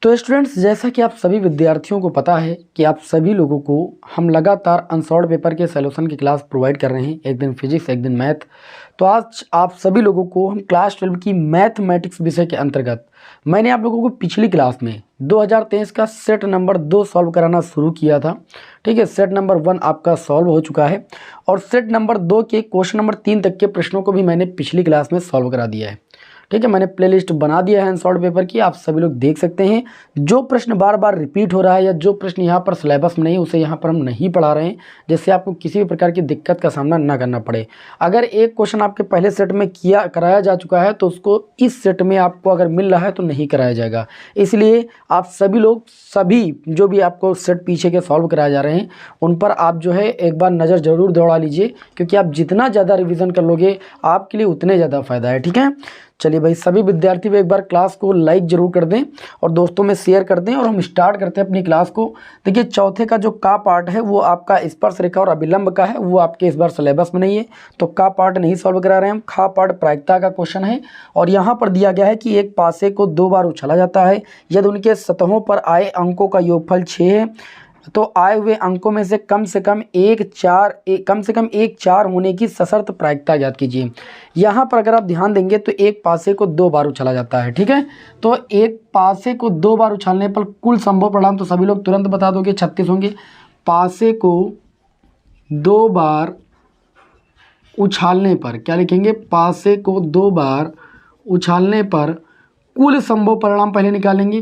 तो स्टूडेंट्स, जैसा कि आप सभी विद्यार्थियों को पता है कि आप सभी लोगों को हम लगातार अनसॉल्व्ड पेपर के सॉल्यूशन की क्लास प्रोवाइड कर रहे हैं, एक दिन फिजिक्स एक दिन मैथ। तो आज आप सभी लोगों को हम क्लास 12 की मैथमेटिक्स विषय के अंतर्गत मैंने आप लोगों को पिछली क्लास में 2023 का सेट नंबर 2 सॉल्व कराना शुरू किया था। ठीक है, सेट नंबर 1 आपका सॉल्व हो चुका है और सेट नंबर 2 के क्वेश्चन नंबर 3 तक के प्रश्नों को भी मैंने पिछली क्लास में सॉल्व करा दिया है। ठीक है, मैंने प्लेलिस्ट बना दिया है अनसॉल्व्ड पेपर की, आप सभी लोग देख सकते हैं। जो प्रश्न बार बार रिपीट हो रहा है या जो प्रश्न यहाँ पर सिलेबस में नहीं, उसे यहाँ पर हम नहीं पढ़ा रहे हैं, जिससे आपको किसी भी प्रकार की दिक्कत का सामना ना करना पड़े। अगर एक क्वेश्चन आपके पहले सेट में कराया जा चुका है तो उसको इस सेट में आपको अगर मिल रहा है तो नहीं कराया जाएगा। इसलिए आप सभी लोग जो भी आपको सेट पीछे के सॉल्व कराए जा रहे हैं उन पर आप जो है एक बार नज़र ज़रूर दौड़ा लीजिए, क्योंकि आप जितना ज़्यादा रिवीजन कर लोगे आपके लिए उतने ज़्यादा फ़ायदा है। ठीक है, चलिए भाई, सभी विद्यार्थी भी एक बार क्लास को लाइक जरूर कर दें और दोस्तों में शेयर कर दें और हम स्टार्ट करते हैं अपनी क्लास को। देखिए, चौथे का जो का पार्ट है वो आपका स्पर्श रेखा और अभिलंब का है, वो आपके इस बार सिलेबस में नहीं है, तो का पार्ट नहीं सॉल्व करा रहे हैं हम। खा पार्ट प्रायिकता का क्वेश्चन है और यहाँ पर दिया गया है कि एक पासे को 2 बार उछाला जाता है यदि उनके सतहों पर आए अंकों का योगफल 6 है तो आए हुए अंकों में से कम एक 4 होने की सशर्त प्रायिकता ज्ञात कीजिए। यहाँ पर अगर आप ध्यान देंगे तो एक पासे को 2 बार उछाला जाता है। ठीक है, तो एक पासे को 2 बार उछालने पर कुल संभव परिणाम तो सभी लोग तुरंत बता दोगे 36 होंगे। पासे को 2 बार उछालने पर क्या लिखेंगे? पासे को 2 बार उछालने पर कुल संभव परिणाम पहले निकालेंगे।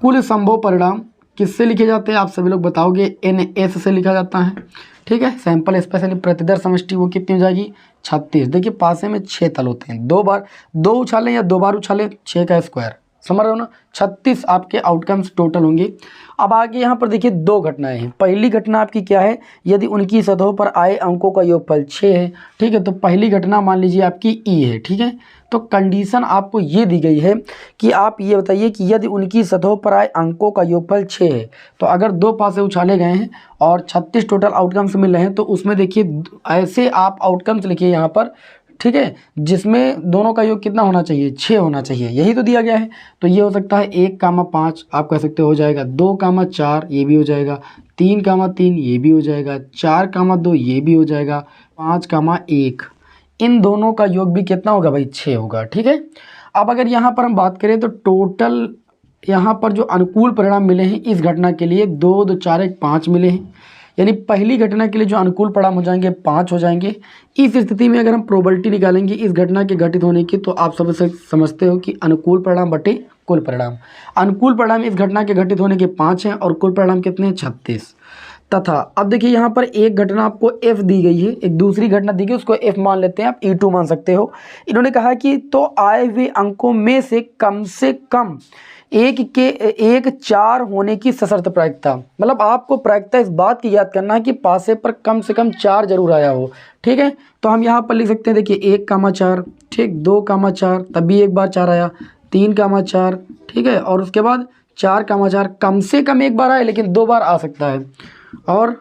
कुल संभव परिणाम किससे लिखे जाते हैं आप सभी लोग बताओगे? NS से लिखा जाता है। ठीक है, सैंपल स्पेशली प्रतिदर समष्टि वो कितनी हो जाएगी? 36। देखिए, पासे में 6 तल होते हैं, 2 बार 2 उछालें या 2 बार उछालें 6 का स्क्वायर, समझ रहे हो ना? 36 आपके आउटकम्स टोटल होंगे। अब आगे यहाँ पर देखिए 2 घटनाएं हैं। पहली घटना आपकी क्या है? यदि उनकी सतहों पर आए अंकों का योगफल 6 है। ठीक है, तो पहली घटना मान लीजिए आपकी ई है। ठीक है, तो कंडीशन आपको ये दी गई है कि आप ये बताइए कि यदि उनकी सतहों पर आए अंकों का योगफल 6 है, तो अगर 2 पासे उछाले गए हैं और 36 टोटल आउटकम्स मिल रहे हैं तो उसमें देखिए ऐसे आप आउटकम्स लिखिए यहाँ पर। ठीक है, जिसमें दोनों का योग कितना होना चाहिए? 6 होना चाहिए, यही तो दिया गया है। तो ये हो सकता है 1,5 आप कह सकते हो जाएगा, 2,4 ये भी हो जाएगा, 3,3 ये भी हो जाएगा, 4,2 ये भी हो जाएगा, 5,1 इन दोनों का योग भी कितना होगा भाई? 6 होगा। ठीक है, अब अगर यहाँ पर हम बात करें तो टोटल यहाँ पर जो अनुकूल परिणाम मिले हैं इस घटना के लिए 2, 2, 4, 1, 5 मिले हैं। यानी पहली घटना के लिए जो अनुकूल परिणाम हो जाएंगे 5 हो जाएंगे। इस स्थिति में अगर हम प्रोबेबिलिटी निकालेंगे इस घटना के घटित होने की, तो आप सब समझते हो कि अनुकूल परिणाम बटे कुल परिणाम। अनुकूल परिणाम इस घटना के घटित होने के 5 हैं और कुल परिणाम कितने हैं? 36। तथा अब देखिए यहाँ पर एक घटना आपको F दी गई है, एक दूसरी घटना दी गई, उसको F मान लेते हैं, आप E2 मान सकते हो। इन्होंने कहा कि तो आए हुए अंकों में से कम एक 4 होने की सशर्त प्रायिकता, मतलब आपको प्रायिकता इस बात की याद करना है कि पासे पर कम से कम 4 जरूर आया हो। ठीक है, तो हम यहाँ पर लिख सकते हैं, देखिए 1,4, ठीक, 2,4 तभी एक बार 4 आया, 3,4, ठीक है, और उसके बाद 4,4 कम से कम एक बार आए लेकिन 2 बार आ सकता है, और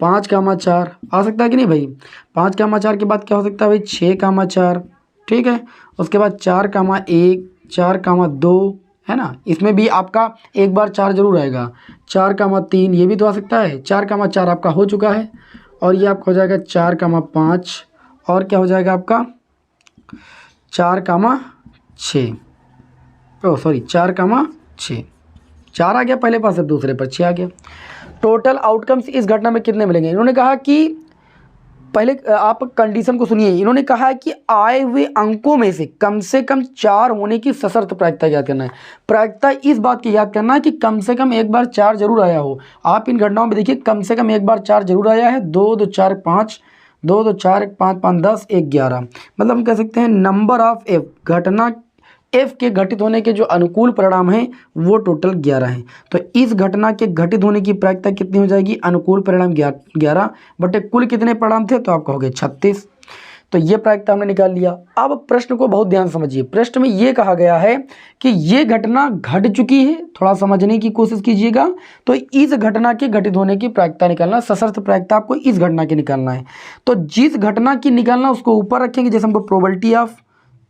5,4 आ सकता है कि नहीं भाई? 5,4 के बाद क्या हो सकता है भाई? 6,4, ठीक है, उसके बाद 4,1, 4,2 है ना, इसमें भी आपका एक बार 4 जरूर आएगा, 4,3 ये भी तो आ सकता है। 4,4 आपका हो चुका है और ये आपका हो जाएगा 4,5 और क्या हो जाएगा आपका? 4,6 4,6 4 आ गया पहले पास से, दूसरे पर 6 आ गया। टोटल आउटकम्स इस घटना में कितने मिलेंगे? इन्होंने कहा कि पहले आप कंडीशन को सुनिए। इन्होंने कहा है कि आए हुए अंकों में से कम 4 होने की सशर्त प्रायिकता याद करना है। प्रायिकता इस बात की याद करना है कि कम से कम एक बार 4 जरूर आया हो। आप इन घटनाओं में देखिए कम से कम एक बार 4 जरूर आया है। 2, 2, 4, 5, 2, 2, 4, 1, 5, 5, 10, 1, 11, मतलब हम कह सकते हैं नंबर ऑफ F, घटना F के घटित होने के जो अनुकूल परिणाम हैं वो टोटल 11 हैं। तो इस घटना के घटित होने की प्रायिकता कितनी हो जाएगी? अनुकूल परिणाम 11 बटे कुल कितने परिणाम थे? तो आप कहोगे 36। तो ये प्रायिकता हमने निकाल लिया। अब प्रश्न को बहुत ध्यान समझिए। प्रश्न में ये कहा गया है कि ये घटना घट चुकी है, थोड़ा समझने की कोशिश कीजिएगा। तो इस घटना के घटित होने की प्रायिकता निकालना, सशर्त प्रायिकता आपको इस घटना की निकालना है। तो जिस घटना की निकालना उसको ऊपर रखेंगे, जैसे हमको प्रोबेबिलिटी ऑफ,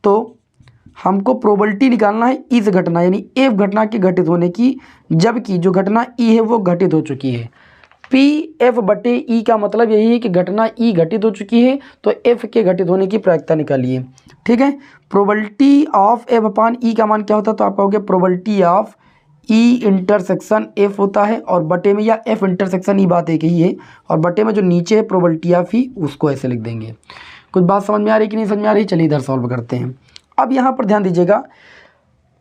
तो हमको प्रोबेबिलिटी निकालना है इस घटना यानी एफ घटना के घटित होने की, जबकि जो घटना ई है वो घटित हो चुकी है। पी एफ बटे ई का मतलब यही है कि घटना ई घटित हो चुकी है, तो एफ के घटित होने की प्रायिकता निकालिए। ठीक है, प्रोबेबिलिटी ऑफ एफ अपान ई का मान क्या होता है, तो आप कहोगे probability of E intersection F होता है, और बटे में या एफ इंटरसेक्शन ई बात एक ही है, और बटे में जो नीचे है प्रोबेबिलिटी ऑफ ई उसको ऐसे लिख देंगे। कुछ बात समझ में आ रही कि नहीं समझ में आ रही? चलिए इधर सॉल्व करते हैं। अब यहाँ पर ध्यान दीजिएगा,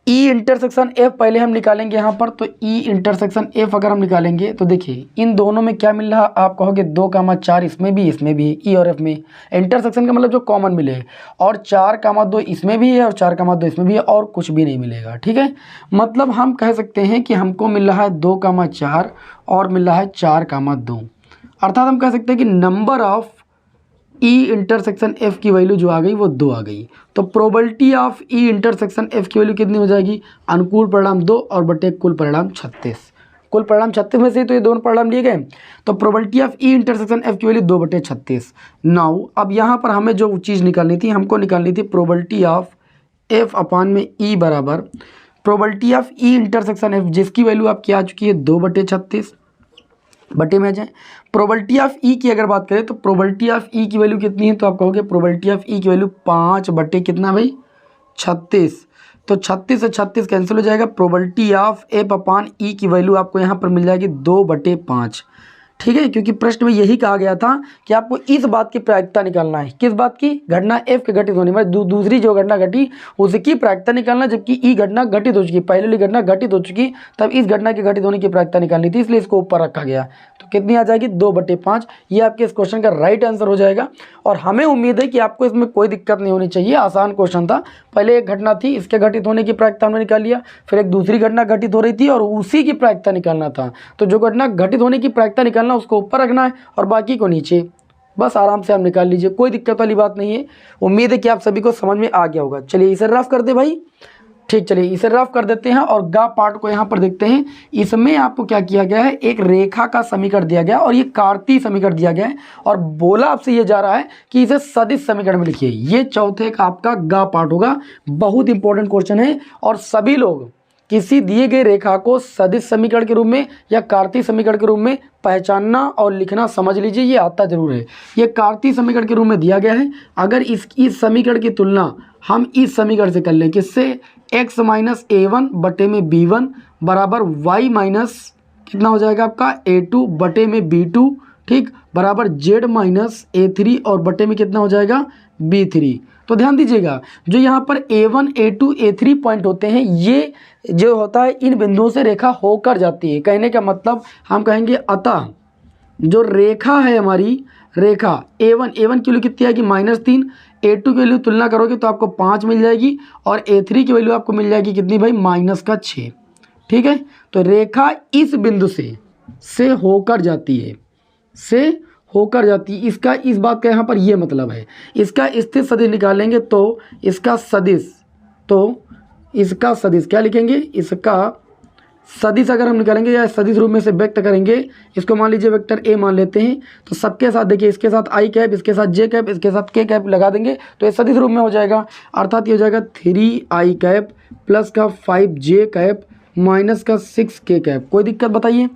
ई इंटरसेक्शन एफ पहले हम निकालेंगे यहाँ पर, तो ई इंटरसेक्शन एफ अगर हम निकालेंगे तो देखिए इन दोनों में क्या मिल रहा, आप कहोगे 2,4 इसमें भी है, ई और एफ में। इंटरसेक्शन का मतलब जो कॉमन मिले, और 4,2 इसमें भी है और 4,2 इसमें भी है, और कुछ भी नहीं मिलेगा। ठीक है, मतलब हम कह सकते हैं कि हमको मिल रहा है 2,4 और मिल रहा है 4,2, अर्थात हम कह सकते हैं कि number of E intersection F की वैल्यू जो आ गई वो 2 आ गई। तो probability of E intersection F की वैल्यू कितनी हो जाएगी, अनुकूल परिणाम 2 और बटे कुल परिणाम 36। कुल परिणाम 36 में से तो ये दोनों परिणाम लिए गए, तो probability of E intersection F की वैल्यू 2 बटे 36। नाउ अब यहाँ पर हमें जो चीज़ निकालनी थी, हमको निकालनी थी प्रोबेबिलिटी ऑफ एफ अपान में ई बराबर probability of E intersection F, जिसकी वैल्यू आपकी आ चुकी है 2 बटे 36, बटे में आ जाए। प्रोबेबिलिटी ऑफ ई की अगर बात करें तो प्रोबेबिलिटी ऑफ ई की वैल्यू कितनी है, तो आप कहोगे प्रोबेबिलिटी ऑफ ई की वैल्यू 5 बटे कितना भाई 36, तो 36 से 36 कैंसिल हो जाएगा। प्रोबेबिलिटी ऑफ एफ अपान ई की वैल्यू आपको यहाँ पर मिल जाएगी 2 बटे 5। ठीक है, क्योंकि प्रश्न में यही कहा गया था कि आपको इस बात की प्रायिकता निकालना है, किस बात की, घटना एफ के घटित होने में दूसरी जो घटना घटी उसकी प्रायिकता निकालना, जबकि ई घटना घटित हो चुकी, पहले वाली घटना घटित हो चुकी, तब इस घटना के घटित होने की प्रायिकता निकालनी थी, इसलिए इसको ऊपर रखा गया। तो कितनी आ जाएगी 2 बटे 5, ये आपके इस क्वेश्चन का राइट आंसर हो जाएगा। और हमें उम्मीद है कि आपको इसमें कोई दिक्कत नहीं होनी चाहिए, आसान क्वेश्चन था। पहले एक घटना थी, इसके घटित होने की प्रायिकता हमने निकाल लिया, फिर एक दूसरी घटना घटित हो रही थी और उसी की प्रायिकता निकालना था। तो जो घटना घटित होने की प्रायिकता निकालना उसको ऊपर रखना है और बाकी को नीचे, बस आराम से आप निकाल लीजिए, कोई दिक्कत वाली बात नहीं है। उम्मीद है कि आप सभी को समझ में आ गया होगा। चलिए इसे रफ कर दे भाई। ठीक, चलिए इसे रफ कर देते हैं और गा पार्ट को यहाँ पर देखते हैं। इसमें आपको क्या किया गया है, एक रेखा का समीकरण दिया गया और ये कार्तीय समीकरण दिया गया है, और बोला आपसे ये जा रहा है कि इसे सदिश समीकरण में लिखिए। ये चौथे का आपका गा पार्ट होगा, बहुत इंपॉर्टेंट क्वेश्चन है, और सभी लोग किसी दिए गए रेखा को सदिश समीकरण के रूप में या कार्तीय समीकरण के रूप में पहचानना और लिखना समझ लीजिए, ये आता जरूर है। ये कार्तीय समीकरण के रूप में दिया गया है। अगर इस समीकरण की तुलना हम इस समीकरण से कर लें, किससे, x माइनस a1 बटे में b1 बराबर y माइनस कितना हो जाएगा आपका a2 बटे में b2, ठीक, बराबर z माइनस a3 और बटे में कितना हो जाएगा b3। तो ध्यान दीजिएगा, जो यहाँ पर a1 a2 a3 पॉइंट होते हैं, ये जो होता है इन बिंदुओं से रेखा होकर जाती है। कहने का मतलब हम कहेंगे अतः जो रेखा है हमारी, रेखा a1 की वैल्यू कितनी आएगी -3, a2 की वैल्यू तुलना करोगे तो आपको 5 मिल जाएगी, और a3 की वैल्यू आपको मिल जाएगी कितनी भाई -6। ठीक है, तो रेखा इस बिंदु से होकर जाती है, से होकर जाती है। इसका इस बात का यहाँ पर ये मतलब है। इसका स्थिर सदिश निकालेंगे तो इसका सदिश क्या लिखेंगे, इसका सदिश अगर हम निकालेंगे या सदिश रूप में से व्यक्त करेंगे, इसको मान लीजिए वेक्टर ए मान लेते हैं, तो सबके साथ देखिए, इसके साथ आई कैप, इसके साथ जे कैप, इसके साथ के कैप लगा देंगे तो ये सदिश रूप में हो जाएगा। अर्थात ये हो जाएगा 3i कैप प्लस का 5j कैप माइनस का 6k कैप। कोई दिक्कत बताइए,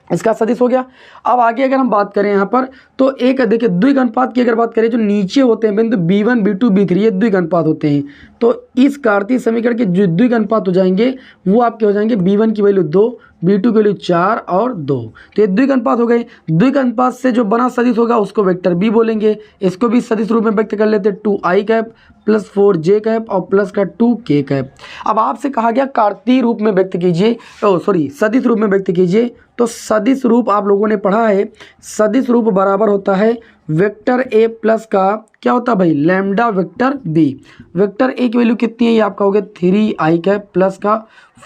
इसका सदिश हो गया। अब आगे अगर हम बात करें यहाँ पर, तो एक देखिए द्विघ अनुपात की अगर बात करें, जो नीचे होते हैं बिंदु b1 b2 b3, ये द्विघ अनुपात होते हैं। तो इस कार्तीय समीकरण के जो द्विघ अनुपात हो जाएंगे वो आपके हो जाएंगे b1 की वैल्यू 2, b2 की वैल्यू 4 और 2। तो ये द्विघ अनुपात हो गए। द्विघ अनुपात से जो बना सदिश होगा उसको वेक्टर बी बोलेंगे। इसको भी सदिश रूप में व्यक्त कर लेते हैं, 2i cap plus 4j cap और प्लस का 2k कैप। अब आपसे कहा गया कार्तीय रूप में व्यक्त कीजिए, सदिश रूप में व्यक्त कीजिए। तो सदिश रूप आप लोगों ने पढ़ा है, सदिश रूप बराबर होता है वेक्टर ए प्लस का क्या होता है भाई, lambda vector B. Vector A की वैल्यू कितनी है, ये आप कहोगे 3i कैप प्लस का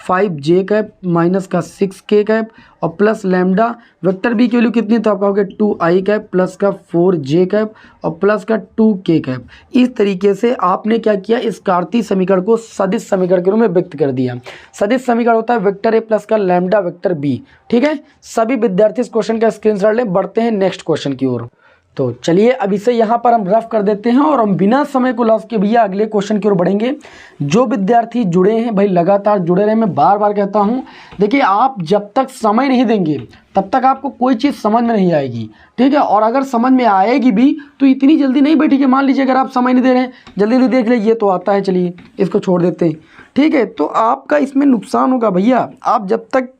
5j कैप माइनस का 6k कैप और प्लस लैम्डा। वेक्टर बी की वैल्यू कितनी है, तो आप कहोगे 2i कैप प्लस का 4j कैप और प्लस का 2k कैप। इस तरीके से आपने क्या किया, इस कार्तीय समीकरण को सदिश समीकरण के रूप में व्यक्त कर दिया। सदिश समीकरण होता है वेक्टर ए प्लस का लैम्डा वेक्टर बी। ठीक है, सभी विद्यार्थी इस क्वेश्चन का स्क्रीनशॉट लें। बढ़ते हैं नेक्स्ट क्वेश्चन की ओर। तो चलिए अब इसे यहाँ पर हम रफ कर देते हैं और हम बिना समय को लॉस के भैया अगले क्वेश्चन की ओर बढ़ेंगे। जो विद्यार्थी जुड़े हैं भाई लगातार जुड़े रहे। मैं बार बार कहता हूँ, देखिए आप जब तक समय नहीं देंगे तब तक आपको कोई चीज़ समझ में नहीं आएगी, ठीक है। और अगर समझ में आएगी भी तो इतनी जल्दी नहीं बैठेगी। मान लीजिए अगर आप समय नहीं दे रहे हैं, जल्दी जल्दी देख ले ये तो आता है, चलिए इसको छोड़ देते हैं, ठीक है। तो आपका इसमें नुकसान होगा भैया। आप जब तक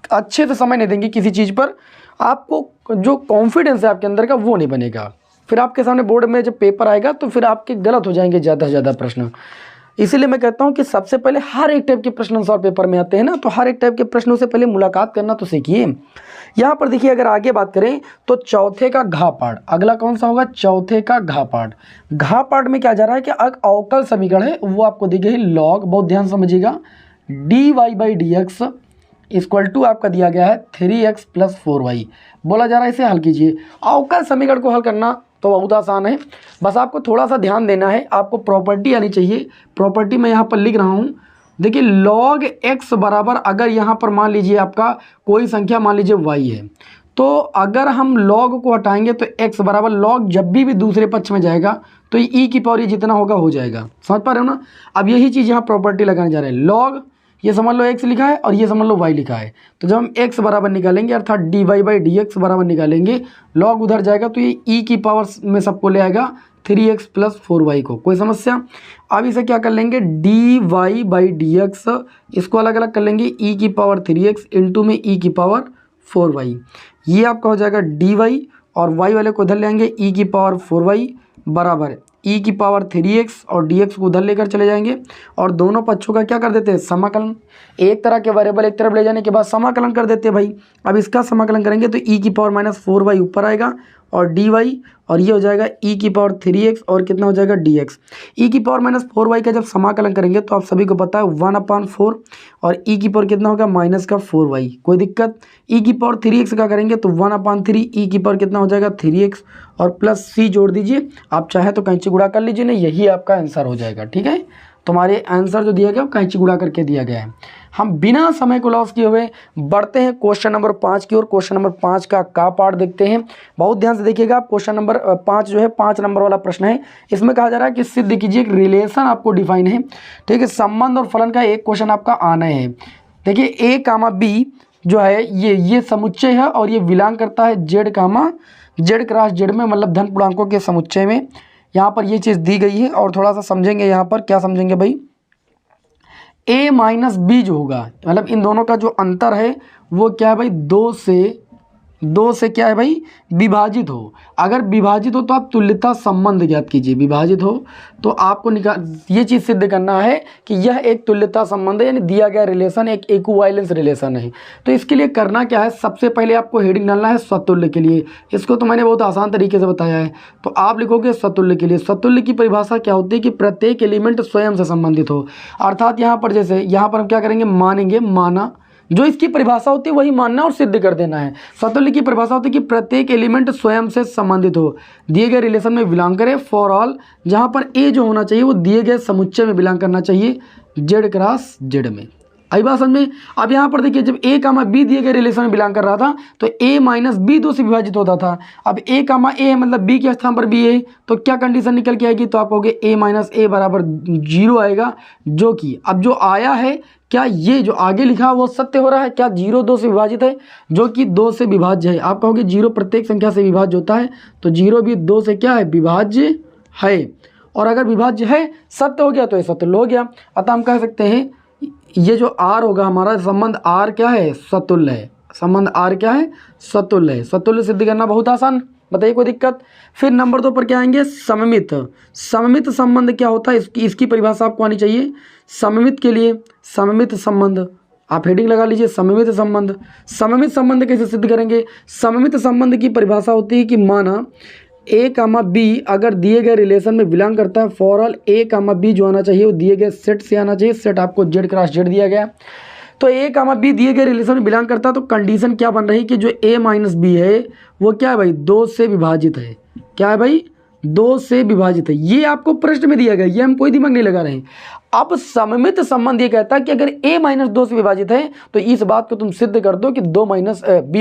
अच्छे से समय नहीं देंगे किसी चीज़ पर, आपको जो कॉन्फिडेंस है आपके अंदर का वो नहीं बनेगा। फिर आपके सामने बोर्ड में जब पेपर आएगा तो फिर आपके गलत हो जाएंगे ज़्यादा से ज़्यादा प्रश्न। इसीलिए मैं कहता हूँ कि सबसे पहले हर एक टाइप के प्रश्न आंसर पेपर में आते हैं ना, तो हर एक टाइप के प्रश्नों से पहले मुलाकात करना तो सीखिए। यहाँ पर देखिए अगर आगे बात करें तो चौथे का घा पाठ, अगला कौन सा होगा, चौथे का घा पाठ। घा पाठ में क्या जा रहा है कि अवकल समीकरण है वो आपको दी गई लॉग, बहुत ध्यान समझिएगा, dy/dx इक्वल टू आपका दिया गया है 3x + 4y। बोला जा रहा है इसे हल कीजिए। अवकल समीकरण को हल करना तो बहुत आसान है, बस आपको थोड़ा सा ध्यान देना है। आपको प्रॉपर्टी आनी चाहिए। प्रॉपर्टी मैं यहाँ पर लिख रहा हूँ, देखिए log x बराबर, अगर यहाँ पर मान लीजिए आपका कोई संख्या मान लीजिए y है, तो अगर हम log को हटाएंगे तो x बराबर log जब भी दूसरे पक्ष में जाएगा तो e की पावर जितना होगा हो जाएगा। समझ पा रहे हो ना। अब यही चीज़ यहाँ प्रॉपर्टी लगाने जा रहे हैं। log ये समझ लो x लिखा है और ये समझ लो y लिखा है, तो जब हम x बराबर निकालेंगे अर्थात dy/dx बराबर निकालेंगे, log उधर जाएगा तो ये e की पावर में सबको ले आएगा 3x + 4y को। कोई समस्या। अब इसे क्या कर लेंगे, dy/dx इसको अलग अलग कर लेंगे, e की पावर 3x इंटू में e की पावर 4y। ये आपका हो जाएगा dy और y वाले को उधर ले आएंगे, e की पावर 4y बराबर e की पावर 3x और dx को उधर लेकर चले जाएंगे और दोनों पक्षों का क्या कर देते हैं, समाकलन। एक तरह के वेरिएबल एक तरफ ले जाने के बाद समाकलन कर देते हैं भाई। अब इसका समाकलन करेंगे तो e की पावर -4y ऊपर आएगा और dy और ये हो जाएगा e की पावर 3x और कितना हो जाएगा dx। e की पावर -4y का जब समाकलन करेंगे तो आप सभी को पता है 1/4 और e की पावर कितना होगा -4y। कोई दिक्कत। e की पावर 3x का करेंगे तो 1/3 e की पावर कितना हो जाएगा 3x और प्लस c जोड़ दीजिए। आप चाहे तो कैंची गुणा कर लीजिए, नहीं यही आपका आंसर हो जाएगा, ठीक है। तुम्हारे आंसर जो दिया गया वो कैंची गुणा करके दिया गया है। हम बिना समय को लॉस किए हुए बढ़ते हैं क्वेश्चन नंबर 5 की ओर। क्वेश्चन नंबर 5 का पार्ट देखते हैं। बहुत ध्यान से देखिएगा। आप क्वेश्चन नंबर 5 जो है 5 नंबर वाला प्रश्न है। इसमें कहा जा रहा है कि सिद्ध कीजिए, एक रिलेशन आपको डिफाइन है, ठीक है। संबंध और फलन का एक क्वेश्चन आपका आना है। देखिए a, b जो है ये समुच्चय है और ये बिलोंग करता है z, z क्रॉस z में, मतलब धन पूर्णांकों के समुच्चय में। यहाँ पर ये चीज़ दी गई है और थोड़ा सा समझेंगे। यहाँ पर क्या समझेंगे भाई, a - b जो होगा, मतलब इन दोनों का जो अंतर है वो क्या है भाई, 2 से क्या है भाई, विभाजित हो। अगर विभाजित हो तो आप तुल्यता संबंध ज्ञात कीजिए। विभाजित हो तो आपको ये चीज़ सिद्ध करना है कि यह एक तुल्यता संबंध है, यानी दिया गया रिलेशन एक इक्विवेलेंस रिलेशन है। तो इसके लिए करना क्या है, सबसे पहले आपको हेडिंग डालना है स्वतुल्य के लिए। इसको तो मैंने बहुत आसान तरीके से बताया है। तो आप लिखोगे स्वतुल्य के लिए। स्वतुल्य की परिभाषा क्या होती है कि प्रत्येक एलिमेंट स्वयं से संबंधित हो। अर्थात यहाँ पर जैसे यहाँ पर हम क्या करेंगे, मानेंगे, माना, जो इसकी परिभाषा होती है वही मानना और सिद्ध कर देना है। स्वतुल्य की परिभाषा होती है कि प्रत्येक एलिमेंट स्वयं से संबंधित हो, दिए गए रिलेशन में बिलोंग करे, फॉर ऑल, जहां पर ए जो होना चाहिए वो दिए गए समुच्चय में बिलोंग करना चाहिए, जेड क्रॉस जेड में। आई बात समझ में। अब यहाँ पर देखिए जब a, b दिए गए रिलेशन में बिलोंग कर रहा था तो a - b 2 से विभाजित होता था। अब a, a है मतलब b के स्थान पर b है, तो क्या कंडीशन निकल के आएगी, तो आप कहोगे a - a बराबर 0 आएगा। जो कि अब जो आया है, क्या ये जो आगे लिखा है वो सत्य हो रहा है, क्या 0 2 से विभाजित है, जो कि 2 से विभाज्य है। आप कहोगे 0 प्रत्येक संख्या से विभाज्य होता है, तो 0 भी 2 से क्या है, विभाज्य है। और अगर विभाज्य है, सत्य हो गया तो ये सत्य हो गया। अतः हम कह सकते हैं ये जो R होगा हमारा संबंध R क्या है, स्वतुल्य है। संबंध R क्या है, स्वतुल्य है। स्वतुल्य सिद्ध करना बहुत आसान, बताइए कोई दिक्कत। फिर नंबर 2 पर क्या आएंगे, सममित। सममित संबंध क्या होता है, इसकी परिभाषा आपको आनी चाहिए। सममित के लिए सममित संबंध आप हेडिंग लगा लीजिए, सममित संबंध। सममित संबंध कैसे सिद्ध करेंगे, सममित संबंध की परिभाषा होती है कि माना a, b अगर दिए गए रिलेशन में बिलोंग करता है, फॉर ऑल a, b जो आना चाहिए वो दिए गए सेट से आना चाहिए। सेट आपको z क्रॉस z दिया गया, तो a, b दिए गए रिलेशन में बिलोंग करता है। तो कंडीशन क्या बन रही कि जो a - b है वो क्या है भाई, 2 से विभाजित है। क्या है भाई, 2 से विभाजित है। ये आपको प्रश्न में दिया गया, ये हम कोई दिमाग नहीं लगा रहे हैं। अब सममित संबंध ये कहता है कि अगर a - 2 से विभाजित है तो इस बात को तुम सिद्ध कर दो कि b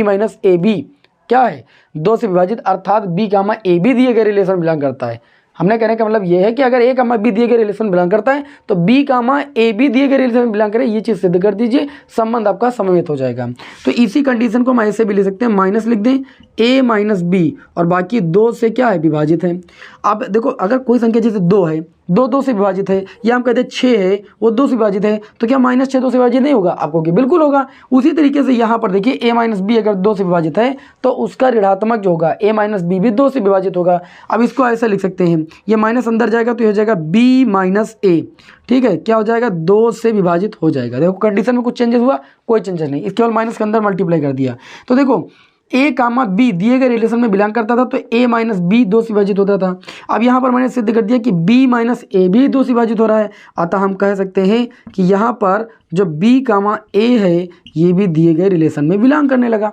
- ab क्या है, 2 से विभाजित, अर्थात बी कामा ए भी दिए गए रिलेशन में बिलोंग करता है। हमने कहने का मतलब ये है कि अगर ए कामा बी दिए गए रिलेशन में बिलोंग करता है तो बी कामा ए भी दिए गए रिलेशन में बिलोंग करे, ये चीज़ सिद्ध कर दीजिए, संबंध आपका सममित हो जाएगा। तो इसी कंडीशन को हम ऐसे भी लिख सकते हैं, माइनस लिख दें ए माइनस बी और बाकी 2 से क्या है, विभाजित है। अब देखो अगर कोई संख्या जैसे 2 है, 2 से विभाजित है, या हम कहते हैं 6 है वो 2 से विभाजित है, तो क्या -6 2 से विभाजित नहीं होगा? आपको कि बिल्कुल होगा। उसी तरीके से यहाँ पर देखिए ए माइनस बी अगर 2 से विभाजित है तो उसका ऋणात्मक जो होगा ए माइनस बी भी 2 से विभाजित होगा। अब इसको ऐसा लिख सकते हैं, ये माइनस अंदर जाएगा तो ये हो जाएगा बी माइनस ए, ठीक है, क्या हो जाएगा, 2 से विभाजित हो जाएगा। देखो कंडीशन में कुछ चेंजेस हुआ, कोई चेंजेस नहीं, इस केवल माइनस के अंदर मल्टीप्लाई कर दिया। तो देखो ए कामा बी दिए गए रिलेशन में बिलोंग करता था तो ए माइनस बी 2 से विभाजित होता था। अब यहाँ पर मैंने सिद्ध कर दिया कि बी माइनस ए भी 2 से विभाजित हो रहा है, अतः हम कह सकते हैं कि यहाँ पर जो बी कामा ए है ये भी दिए गए रिलेशन में बिलोंग करने लगा।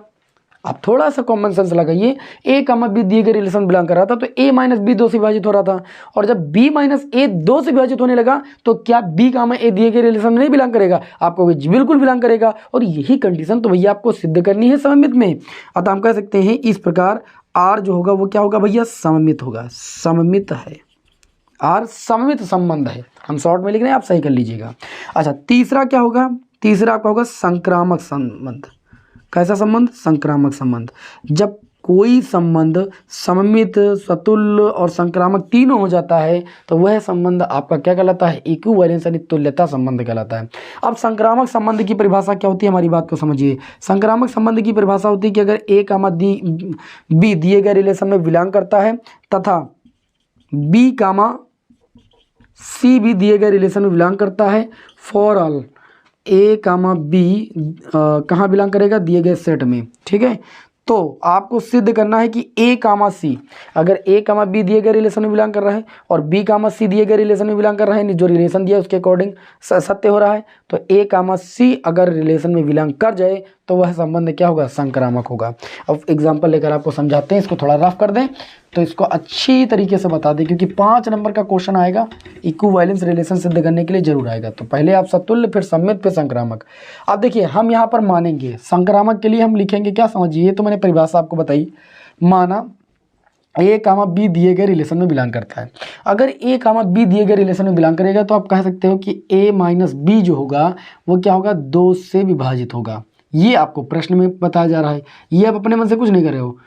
आप थोड़ा सा कॉमन सेंस लगाइए, ए कामा बी दिए गए रिलेशन में बिलोंग कर रहा था तो ए माइनस बी 2 से विभाजित हो रहा था, और जब बी माइनस ए 2 से विभाजित होने लगा तो क्या बी कामा ए दिए गए रिलेशन में नहीं बिलोंग करेगा? आपको बिल्कुल बिलोंग करेगा, और यही कंडीशन तो भैया आपको सिद्ध करनी है सममित में। अतः हम कह सकते हैं इस प्रकार आर जो होगा वो क्या होगा भैया, सममित होगा, सममित है, आर सममित संबंध है। हम शॉर्ट में लिख रहे हैं, आप सही कर लीजिएगा। अच्छा तीसरा क्या होगा, तीसरा आपका होगा संक्रामक संबंध। कैसा संबंध, संक्रामक संबंध। जब कोई संबंध सममित, स्वतुल्य और संक्रामक तीनों हो जाता है तो वह संबंध आपका क्या कहलाता है, इक्विवेलेंस यानी तुल्यता संबंध कहलाता है। अब संक्रामक संबंध की परिभाषा क्या होती है, हमारी बात को समझिए। संक्रामक संबंध की परिभाषा होती है कि अगर ए कामा बी दिए गए रिलेशन में बिलोंग करता है तथा बी कामा सी भी दिए गए रिलेशन में बिलोंग करता है, for all A comma B कहाँ बिलोंग करेगा, दिए गए सेट में, ठीक है। तो आपको सिद्ध करना है कि ए कामा सी, अगर ए कामा बी दिए गए रिलेशन में बिलोंग कर रहा है और बी कामा सी दिए गए रिलेशन में बिलोंग कर रहा है, जो रिलेशन दिया उसके अकॉर्डिंग सत्य हो रहा है, तो ए कामा सी अगर रिलेशन में बिलोंग कर जाए तो वह संबंध क्या होगा, संक्रामक होगा। अब एग्जाम्पल लेकर आपको समझाते हैं, इसको थोड़ा रफ कर दें तो इसको अच्छी तरीके से बता दें, क्योंकि 5 नंबर का क्वेश्चन आएगा इक्विवेलेंस रिलेशन सिद्ध करने के लिए जरूर आएगा। तो पहले आप सतुल्य, फिर सममित, फिर संक्रामक। अब देखिए हम यहाँ पर मानेंगे संक्रामक के लिए हम लिखेंगे क्या, समझिए, ये तो मैंने परिभाषा आपको बताई। माना ए कामा बी दिए गए रिलेशन में बिलोंग करता है, अगर ए कामा बी दिए गए रिलेशन में बिलोंग करेगा तो आप कह सकते हो कि ए माइनस बी जो होगा वो क्या होगा, 2 से विभाजित होगा। ये आपको प्रश्न में बताया जा रहा है, ये आप अपने मन से कुछ नहीं कर रहे हो,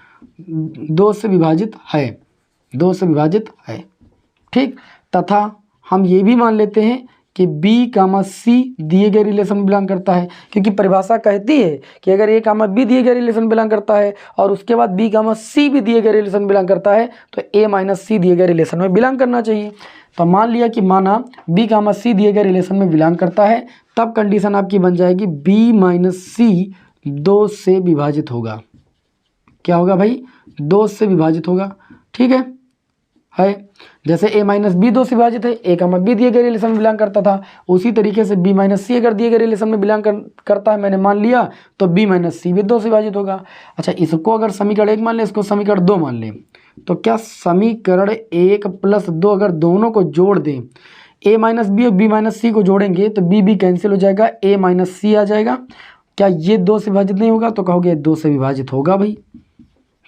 2 से विभाजित है, 2 से विभाजित है, ठीक। तथा हम ये भी मान लेते हैं कि B कामा C दिए गए रिलेशन में बिलोंग करता है, क्योंकि परिभाषा कहती है कि अगर A कामा B दिए गए रिलेशन में बिलोंग करता है और उसके बाद B कामा C भी दिए गए रिलेशन में बिलोंग करता है तो A माइनस C दिए गए रिलेशन में बिलोंग करना चाहिए। तो मान लिया कि माना B कामा C दिए गए रिलेशन में बिलोंग करता है, तब कंडीशन आपकी बन जाएगी B माइनस C 2 से विभाजित होगा। क्या होगा भाई, 2 से विभाजित होगा, ठीक है। जैसे a माइनस बी 2 से विभाजित है, a कामा बी दिए गए रिलेशन में बिलोंग करता था, उसी तरीके से b माइनस सी अगर दिए गए रिलेशन में बिलोंग करता है, मैंने मान लिया, तो b माइनस सी भी 2 से विभाजित होगा। अच्छा इसको अगर समीकरण 1 मान लें, इसको समीकरण 2 मान लें, तो क्या समीकरण 1 प्लस 2 अगर दोनों को जोड़ दें, a माइनस बी और b माइनस सी को जोड़ेंगे तो b कैंसिल हो जाएगा, a माइनस सी आ जाएगा। क्या ये 2 से विभाजित नहीं होगा, तो कहोगे 2 से विभाजित होगा भाई।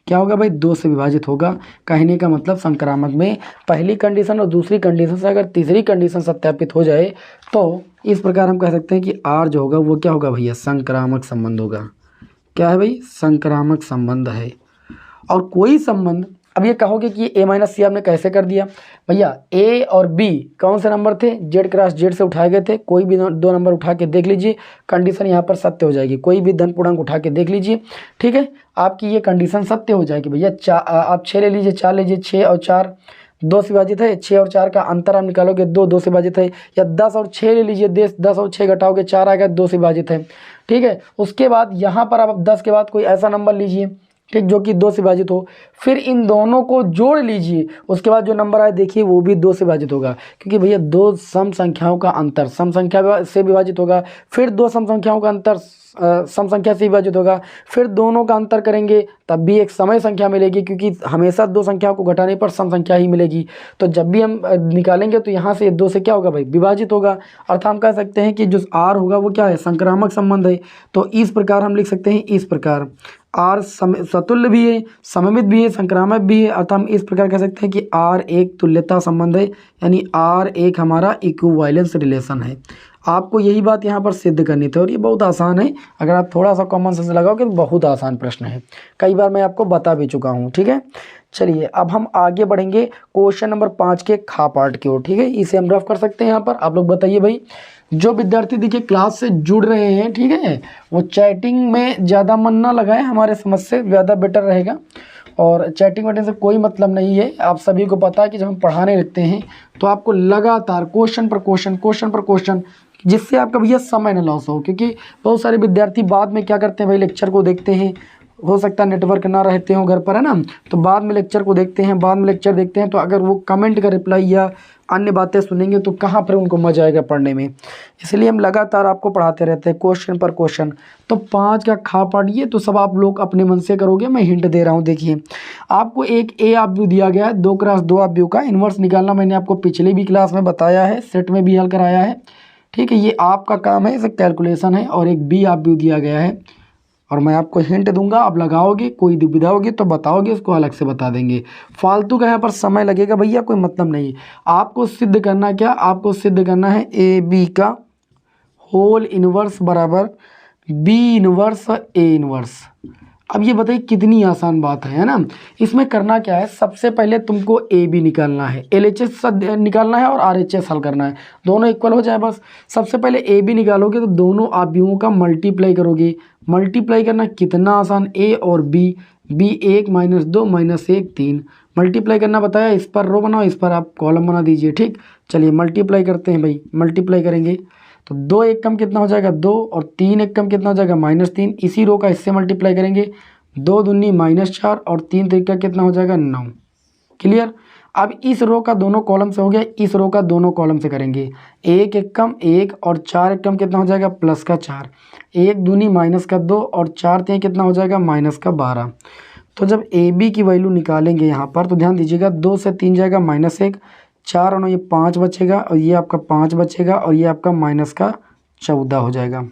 क्या होगा भाई, 2 से विभाजित होगा। कहने का मतलब संक्रामक में पहली कंडीशन और दूसरी कंडीशन से अगर तीसरी कंडीशन सत्यापित हो जाए तो इस प्रकार हम कह सकते हैं कि आर जो होगा वो क्या होगा भैया, संक्रामक संबंध होगा। क्या है भाई, संक्रामक संबंध है। और कोई संबंध, अब ये कहोगे कि ए माइनस सी आपने कैसे कर दिया, भैया ए और बी कौन से नंबर थे, जेड क्रॉस जेड से उठाए गए थे, कोई भी 2 नंबर उठा के देख लीजिए, कंडीशन यहाँ पर सत्य हो जाएगी। कोई भी धन पूर्णांक उठा के देख लीजिए, ठीक है, आपकी ये कंडीशन सत्य हो जाएगी। भैया आप 6 ले लीजिए, 4 लीजिए, 6 और 4 2 से विभाजित है, 6 और 4 का अंतर आप निकालोगे 2 से विभाजित है, या 10 और 6 ले लीजिए, 10 और 6 घटाओगे 4 आएगा, 2 से विभाजित है, ठीक है। उसके बाद यहाँ पर आप 10 के बाद कोई ऐसा नंबर लीजिए, ठीक, जो कि 2 से विभाजित हो, फिर इन दोनों को जोड़ लीजिए, उसके बाद जो नंबर आए देखिए वो भी 2 से विभाजित होगा, क्योंकि भैया 2 सम संख्याओं का अंतर सम संख्या से विभाजित होगा, फिर 2 सम संख्याओं का अंतर सम संख्या से विभाजित होगा, फिर दोनों का अंतर करेंगे तब भी एक समय संख्या मिलेगी, क्योंकि हमेशा 2 संख्याओं को घटाने पर सम संख्या ही मिलेगी। तो जब भी हम निकालेंगे तो यहाँ से 2 से क्या होगा भाई, विभाजित होगा। अर्थात हम कह सकते हैं कि जो आर होगा वो क्या है, संक्रामक संबंध है। तो इस प्रकार हम लिख सकते हैं, इस प्रकार आर सतुल्य भी है, सममित भी है, संक्रामक भी है, अर्थात हम इस प्रकार कह सकते हैं कि आर एक तुल्यता संबंध है, यानी आर एक हमारा इक्विवेलेंस रिलेशन है। आपको यही बात यहाँ पर सिद्ध करनी थी और ये बहुत आसान है, अगर आप थोड़ा सा कॉमन सेंस लगाओगे तो बहुत आसान प्रश्न है, कई बार मैं आपको बता भी चुका हूँ। ठीक है, चलिए अब हम आगे बढ़ेंगे क्वेश्चन नंबर 5 के खा पार्ट की ओर। ठीक है, इसे हम रफ कर सकते हैं। यहाँ पर आप लोग बताइए भाई, जो विद्यार्थी देखिए क्लास से जुड़ रहे हैं, ठीक है, वो चैटिंग में ज़्यादा मन ना लगाएं, हमारे समझ से ज़्यादा बेटर रहेगा। और चैटिंग वैटिंग से कोई मतलब नहीं है, आप सभी को पता है कि जब हम पढ़ाने लगते हैं तो आपको लगातार क्वेश्चन पर क्वेश्चन, जिससे आपका भैया समय न लॉस हो। क्योंकि बहुत सारे विद्यार्थी बाद में क्या करते हैं भाई, लेक्चर को देखते हैं, हो सकता है नेटवर्क ना रहते हो घर पर, है ना, तो बाद में लेक्चर को देखते हैं, बाद में लेक्चर देखते हैं, तो अगर वो कमेंट का रिप्लाई या अन्य बातें सुनेंगे तो कहाँ पर उनको मजा आएगा पढ़ने में। इसलिए हम लगातार आपको पढ़ाते रहते हैं क्वेश्चन पर क्वेश्चन। तो 5 का खा पार्ट ये तो सब आप लोग अपने मन से करोगे, मैं हिंट दे रहा हूँ। देखिए आपको एक ए ऑब्व्यू दिया गया है, 2x2 ऑब्व्यू का इन्वर्स निकालना मैंने आपको पिछले भी क्लास में बताया है, सेट में भी हल कराया है। ठीक है, ये आपका काम है, इसे कैलकुलेशन है। और एक बी ऑब्व्यू दिया गया है और मैं आपको हिंट दूंगा, आप लगाओगे, कोई दुविधा होगी तो बताओगे, उसको अलग से बता देंगे। फालतू का यहाँ पर समय लगेगा भैया, कोई मतलब नहीं। आपको सिद्ध करना क्या, आपको सिद्ध करना है ए बी का होल इनवर्स बराबर बी इनवर्स ए इनवर्स। अब ये बताइए कितनी आसान बात है ना। इसमें करना क्या है, सबसे पहले तुमको ए बी निकालना है, एल एच एस निकालना है और आर एच एस हल करना है, दोनों इक्वल हो जाए बस। सबसे पहले ए बी निकालोगे तो दोनों ऑब्व्यूओं का मल्टीप्लाई करोगे। मल्टीप्लाई करना कितना आसान, ए और बी, बी 1 - 2 - 1 3, मल्टीप्लाई करना बताया, इस पर रो बनाओ, इस पर आप कॉलम बना दीजिए। ठीक, चलिए मल्टीप्लाई करते हैं भाई, मल्टीप्लाई करेंगे तो 2 एक कम कितना हो जाएगा 2, और 3 एक कम कितना हो जाएगा -3। इसी रो का इससे मल्टीप्लाई करेंगे, 2 दूनी -4 और 3 तरीका कितना हो जाएगा 9। क्लियर। अब इस रो का दोनों कॉलम से हो गया, इस रो का दोनों कॉलम से करेंगे, 1 एक कम 1 और 4 एक कम कितना हो जाएगा +4, 1 दूनी -2 और 4 3 कितना हो जाएगा -12। तो जब ए बी की वैल्यू निकालेंगे यहाँ पर तो ध्यान दीजिएगा, 2 से 3 जाएगा -1, 4 और ये 5 बचेगा, और ये आपका 5 बचेगा, और ये आपका -14 हो जाएगा।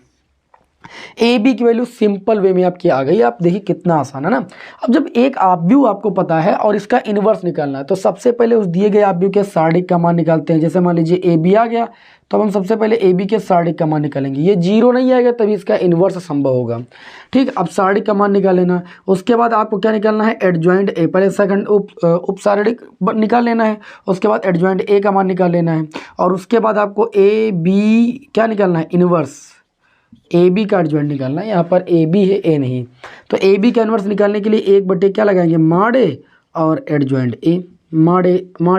ए बी की वैल्यू सिंपल वे में आपकी आ गई। आप देखिए कितना आसान है ना। अब जब एक ऑब्व्यू आपको पता है और इसका इन्वर्स निकालना है तो सबसे पहले उस दिए गए ऑब्व्यू के सार्डिक का मान निकालते हैं। जैसे मान लीजिए ए बी आ गया तो हम सबसे पहले ए बी के सार्डिक का मान निकालेंगे, ये 0 नहीं आएगा तभी इसका इन्वर्स संभव होगा। ठीक, अब सार्डिक का मान निकाल लेना, उसके बाद आपको क्या निकालना है, एडजॉइंट ए, पहले सेकंड उप सार्डिक निकाल लेना है, उसके बाद एडजॉइंट ए का मान निकाल लेना है, और उसके बाद आपको ए बी क्या निकालना है, इन्वर्स ए बी का एडजॉइंट निकालना है। यहाँ पर ए बी है, ए नहीं, तो ए बी का इन्वर्स निकालने के लिए 1/, क्या लगाएंगे, माड ए और एडजॉइंट ए। माड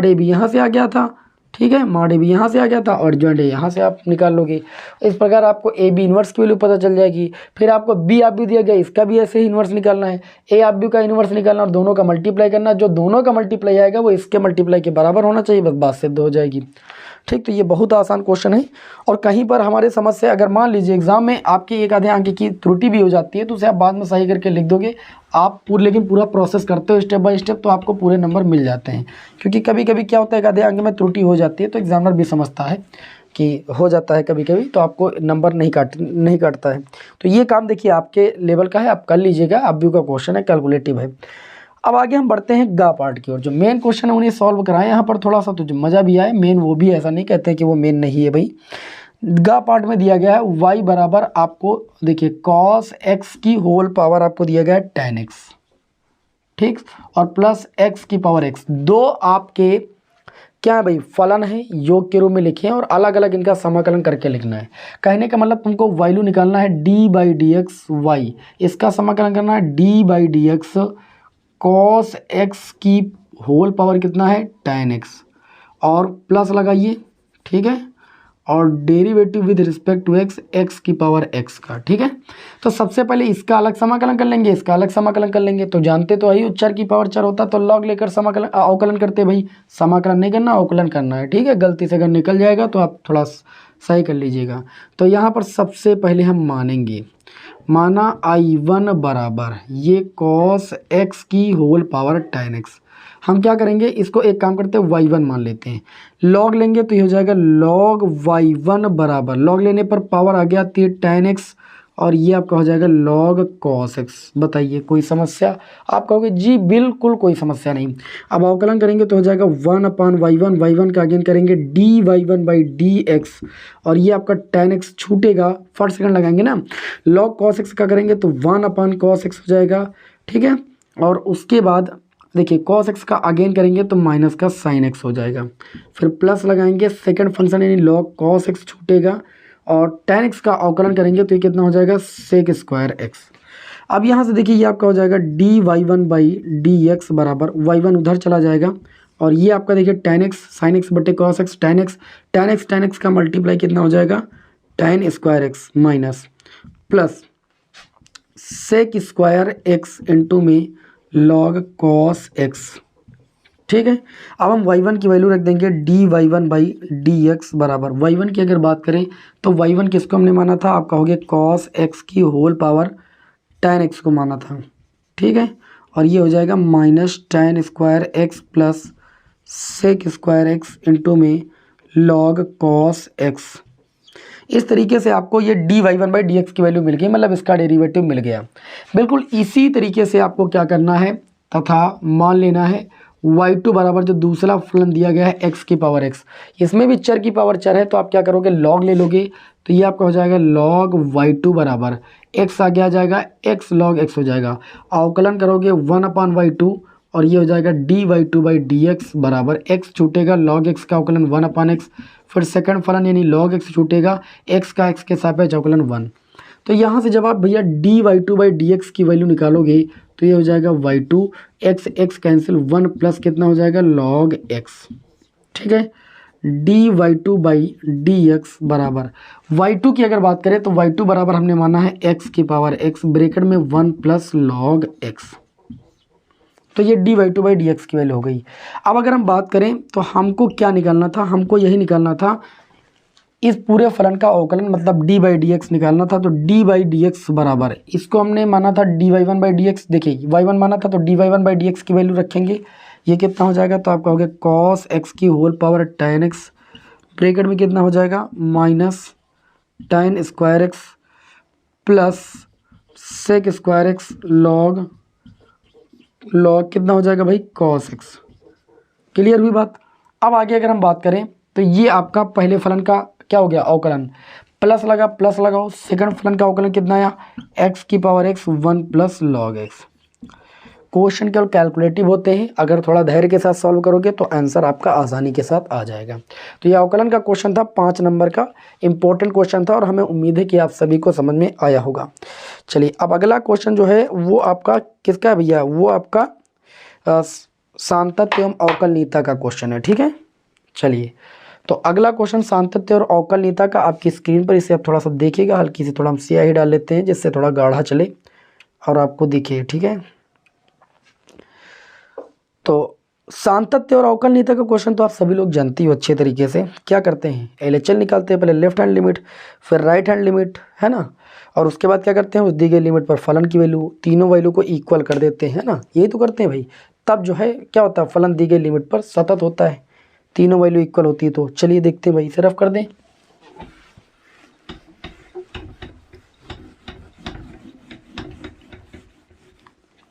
ए भी यहाँ से आ गया था, ठीक है, माड ए भी यहाँ से आ गया था और एडजॉइंट ए यहाँ से आप निकाल लोगे। इस प्रकार आपको ए बी इन्वर्स की वैल्यू पता चल जाएगी। फिर आपको बी ऑब्व्यू दिया गया, इसका भी ऐसे ही इन्वर्स निकालना है, ए ऑब्व्यू का इन्वर्स निकालना और दोनों का मल्टीप्लाई करना, जो दोनों का मल्टीप्लाई आएगा वो इसके मल्टीप्लाई के बराबर होना चाहिए, बस बात सिद्ध हो जाएगी। ठीक, तो ये बहुत आसान क्वेश्चन है। और कहीं पर हमारे समझ से अगर मान लीजिए एग्जाम में आपकी एक आधे अंक की त्रुटि भी हो जाती है तो उसे आप बाद में सही करके लिख दोगे आप लेकिन पूरा प्रोसेस करते हो स्टेप बाय स्टेप तो आपको पूरे नंबर मिल जाते हैं। क्योंकि कभी कभी क्या होता है, एक आधे अंक में त्रुटि हो जाती है तो एग्जामिनर भी समझता है कि हो जाता है कभी कभी, तो आपको नंबर नहीं काटता है। तो ये काम देखिए आपके लेवल का है, आप कर लीजिएगा, ऑब्व्यू का क्वेश्चन है, कैलकुलेटिव है। अब आगे हम बढ़ते हैं गा पार्ट की ओर। जो मेन क्वेश्चन है उन्हें सॉल्व कराएं यहाँ पर, थोड़ा सा तुझे मज़ा भी आए। मेन वो भी ऐसा नहीं कहते कि वो मेन नहीं है भाई। गा पार्ट में दिया गया है y बराबर आपको देखिए cos x की होल पावर आपको दिया गया है tan x, ठीक, और प्लस x की पावर x। दो आपके क्या है भाई, फलन है, योग के रूप में लिखे हैं और अलग अलग इनका समाकलन करके लिखना है। कहने का मतलब तुमको वैल्यू निकालना है d/dx y, इसका समाकलन करना है d/dx cos x की होल पावर कितना है tan x, और प्लस लगाइए, ठीक है, और derivative with respect to x की पावर x का, ठीक है। तो सबसे पहले इसका अलग समाकलन कर लेंगे, इसका अलग समाकलन कर लेंगे। तो जानते तो है चर की पावर चर होता तो लॉग लेकर समाकलन अवकलन करते भाई, समाकलन नहीं करना अवकलन करना है, ठीक है। गलती से अगर निकल जाएगा तो आप थोड़ा सही कर लीजिएगा। तो यहाँ पर सबसे पहले हम मानेंगे, माना I1 बराबर ये cos x की होल पावर tan x। हम क्या करेंगे, इसको एक काम करते हैं y1 मान लेते हैं, लॉग लेंगे तो ये हो जाएगा log y1 बराबर, लॉग लेने पर पावर आ गया tan x और ये आपका हो जाएगा log cos x। बताइए कोई समस्या? आप कहोगे जी बिल्कुल कोई समस्या नहीं। अब अवकलन करेंगे तो हो जाएगा 1/y1, y1 का अगेन करेंगे dy/dx और ये आपका tan x छूटेगा, फर्स्ट सेकंड लगाएंगे ना। log cos x का करेंगे तो 1/cos x हो जाएगा, ठीक है। और उसके बाद देखिए cos x का अगेन करेंगे तो माइनस का sin x हो जाएगा, फिर प्लस लगाएंगे सेकंड फंक्शन यानी log cos x छूटेगा और tan x का अवकलन करेंगे तो ये कितना हो जाएगा sec स्क्वायर x। अब यहाँ से देखिए ये आपका हो जाएगा dy/dx बराबर y1 उधर चला जाएगा और ये आपका देखिए tan x sin x बटे cos x, tan x का मल्टीप्लाई कितना हो जाएगा tan square x minus plus sec square x into में log cos x, ठीक है। अब हम y1 की वैल्यू रख देंगे dy/dx बराबर y1 की अगर बात करें तो y1 किसको हमने माना था? आप कहोगे cos x की होल पावर tan x को माना था, ठीक है। और ये हो जाएगा minus tan square x plus sec square x into में log cos x। इस तरीके से आपको ये dy/dx की वैल्यू मिल गई, मतलब इसका डेरिवेटिव मिल गया। बिल्कुल इसी तरीके से आपको क्या करना है तथा मान लेना है y2 बराबर जो दूसरा फलन दिया गया है x की पावर x, इसमें भी चर की पावर चर है तो आप क्या करोगे log ले लोगे, तो ये आपका हो जाएगा log y2 बराबर x आगे आ जाएगा x log x हो जाएगा। अवकलन करोगे 1/y2 और ये हो जाएगा dy/dx बराबर x छूटेगा log x का अवकलन 1/x, फिर सेकंड फलन यानी log x छूटेगा x का x के सापेक्ष अवकलन 1। तो यहाँ से जब आप भैया dy/dx की वैल्यू निकालोगे तो ये हो जाएगा y2 x कैंसिल 1 प्लस कितना हो जाएगा log x, ठीक है। dy/dx बराबर y2 की अगर बात करें तो y2 बराबर हमने माना है x की पावर x ब्रैकेट में 1 प्लस log x, तो ये dy/dx की वैल्यू हो गई। अब अगर हम बात करें तो हमको क्या निकालना था? हमको यही निकालना था इस पूरे फलन का अवकलन, मतलब dy/dx निकालना था। तो dy/dx बराबर इसको हमने माना था dy1/dx, देखिए y1 माना था तो dy1/dx की वैल्यू रखेंगे, ये कितना हो जाएगा? तो आप कहोगे cos x की whole power tan x bracket में कितना हो जाएगा minus tan square x plus sec square x log कितना हो जाएगा भाई cos x। क्लियर हुई बात? अब आगे अगर हम बात करें तो ये आपका पहले फलन का क्या हो गया अवकलन, प्लस लगा प्लस लगाओ, सेकंड फलन का अवकलन कितना आया x की power x 1 plus log x। Question केवल कैलकुलेटिव होते हैं, अगर थोड़ा धैर्य के साथ सॉल्व करोगे तो आंसर आपका आसानी के साथ आ जाएगा। तो ये अवकलन का क्वेश्चन था, 5 नंबर का इंपॉर्टेंट क्वेश्चन था और हमें उम्मीद है कि आप सभी को समझ में आया होगा। चलिए अब अगला क्वेश्चन जो है वो आपका किसका है भैया? वो आपका सान्तत्य एवं अवकलनीयता का क्वेश्चन है, ठीक है। चलिए तो अगला क्वेश्चन सान्तत्य और अवकलनीयता का आपकी स्क्रीन पर, इसे आप थोड़ा सा देखिएगा, हल्की सी थोड़ा हम स्याही डाल लेते हैं जिससे थोड़ा गाढ़ा चले और आपको दिखे, ठीक है। तो सान्तत्य और अवकलनीयता का क्वेश्चन तो आप सभी लोग जानती हो अच्छे तरीके से। क्या करते हैं? LHL निकालते हैं, पहले लेफ्ट हैंड लिमिट फिर राइट हैंड लिमिट, है ना, और उसके बाद क्या करते हैं उस दी गई लिमिट पर फलन की वैल्यू, तीनों वैल्यू को इक्वल कर देते हैं ना, यही तो करते हैं भाई। तब जो है क्या होता है फलन दी गई लिमिट पर सतत होता है, तीनों वैल्यू इक्वल होती है। तो चलिए देखते हैं भाई, सिर्फ कर दें।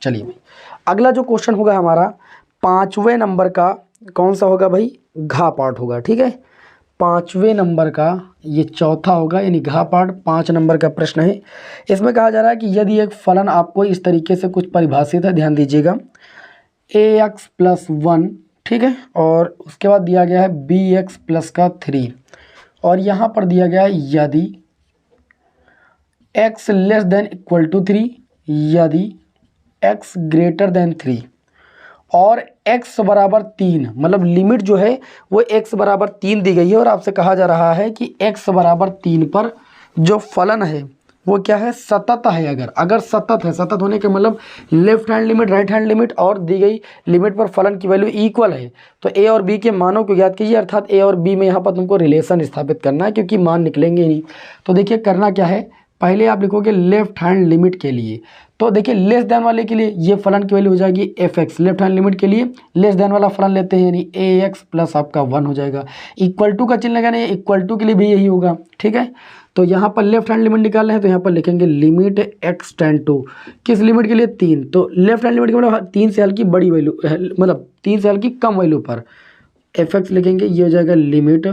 चलिए भाई अगला जो क्वेश्चन होगा हमारा 5वें नंबर का, कौन सा होगा भाई? घा पार्ट होगा, ठीक है। 5वें नंबर का ये चौथा होगा, यानी घा पार्ट 5 नंबर का प्रश्न है। इसमें कहा जा रहा है कि यदि एक फलन आपको इस तरीके से कुछ परिभाषित है, ध्यान दीजिएगा, ax + 1, ठीक है, और उसके बाद दिया गया है bx + 3 और यहाँ पर दिया गया है यदि x <= 3, यदि x > 3 और x बराबर 3, मतलब लिमिट जो है वो x बराबर 3 दी गई है और आपसे कहा जा रहा है कि x बराबर 3 पर जो फलन है वो क्या है? सतत है। अगर सतत है, सतत होने के मतलब left hand limit right hand limit और दी गई लिमिट पर फलन की वैल्यू इक्वल है, तो a और b के मानों को ज्ञात कीजिए, अर्थात a और b में यहाँ पर तुमको रिलेशन स्थापित करना है क्योंकि मान निकलेंगे नहीं। तो देखिए करना क्या है, पहले आप लिखोगे लेफ्ट हैंड लिमिट के लिए, तो देखिए लेस देन वाले के लिए ये फलन की वैल्यू हो जाएगी F x, left hand limit के लिए लेस देन वाला फलन लेते हैं यानी ए एक्स प्लस आपका 1 हो जाएगा। इक्वल टू का चिन्ह लगाना, इक्वल टू के लिए भी यही होगा, ठीक है। तो यहाँ पर लेफ्ट हैंड लिमिट निकाल रहे हैं तो यहाँ पर लिखेंगे लिमिट एक्स टेंड टू, किस लिमिट के लिए 3, तो लेफ्ट हैंड लिमिट के मतलब 3 से हल्की बड़ी वैल्यू, मतलब 3 से हल्की कम वैल्यू पर एफ एक्स लिखेंगे, ये हो जाएगा limit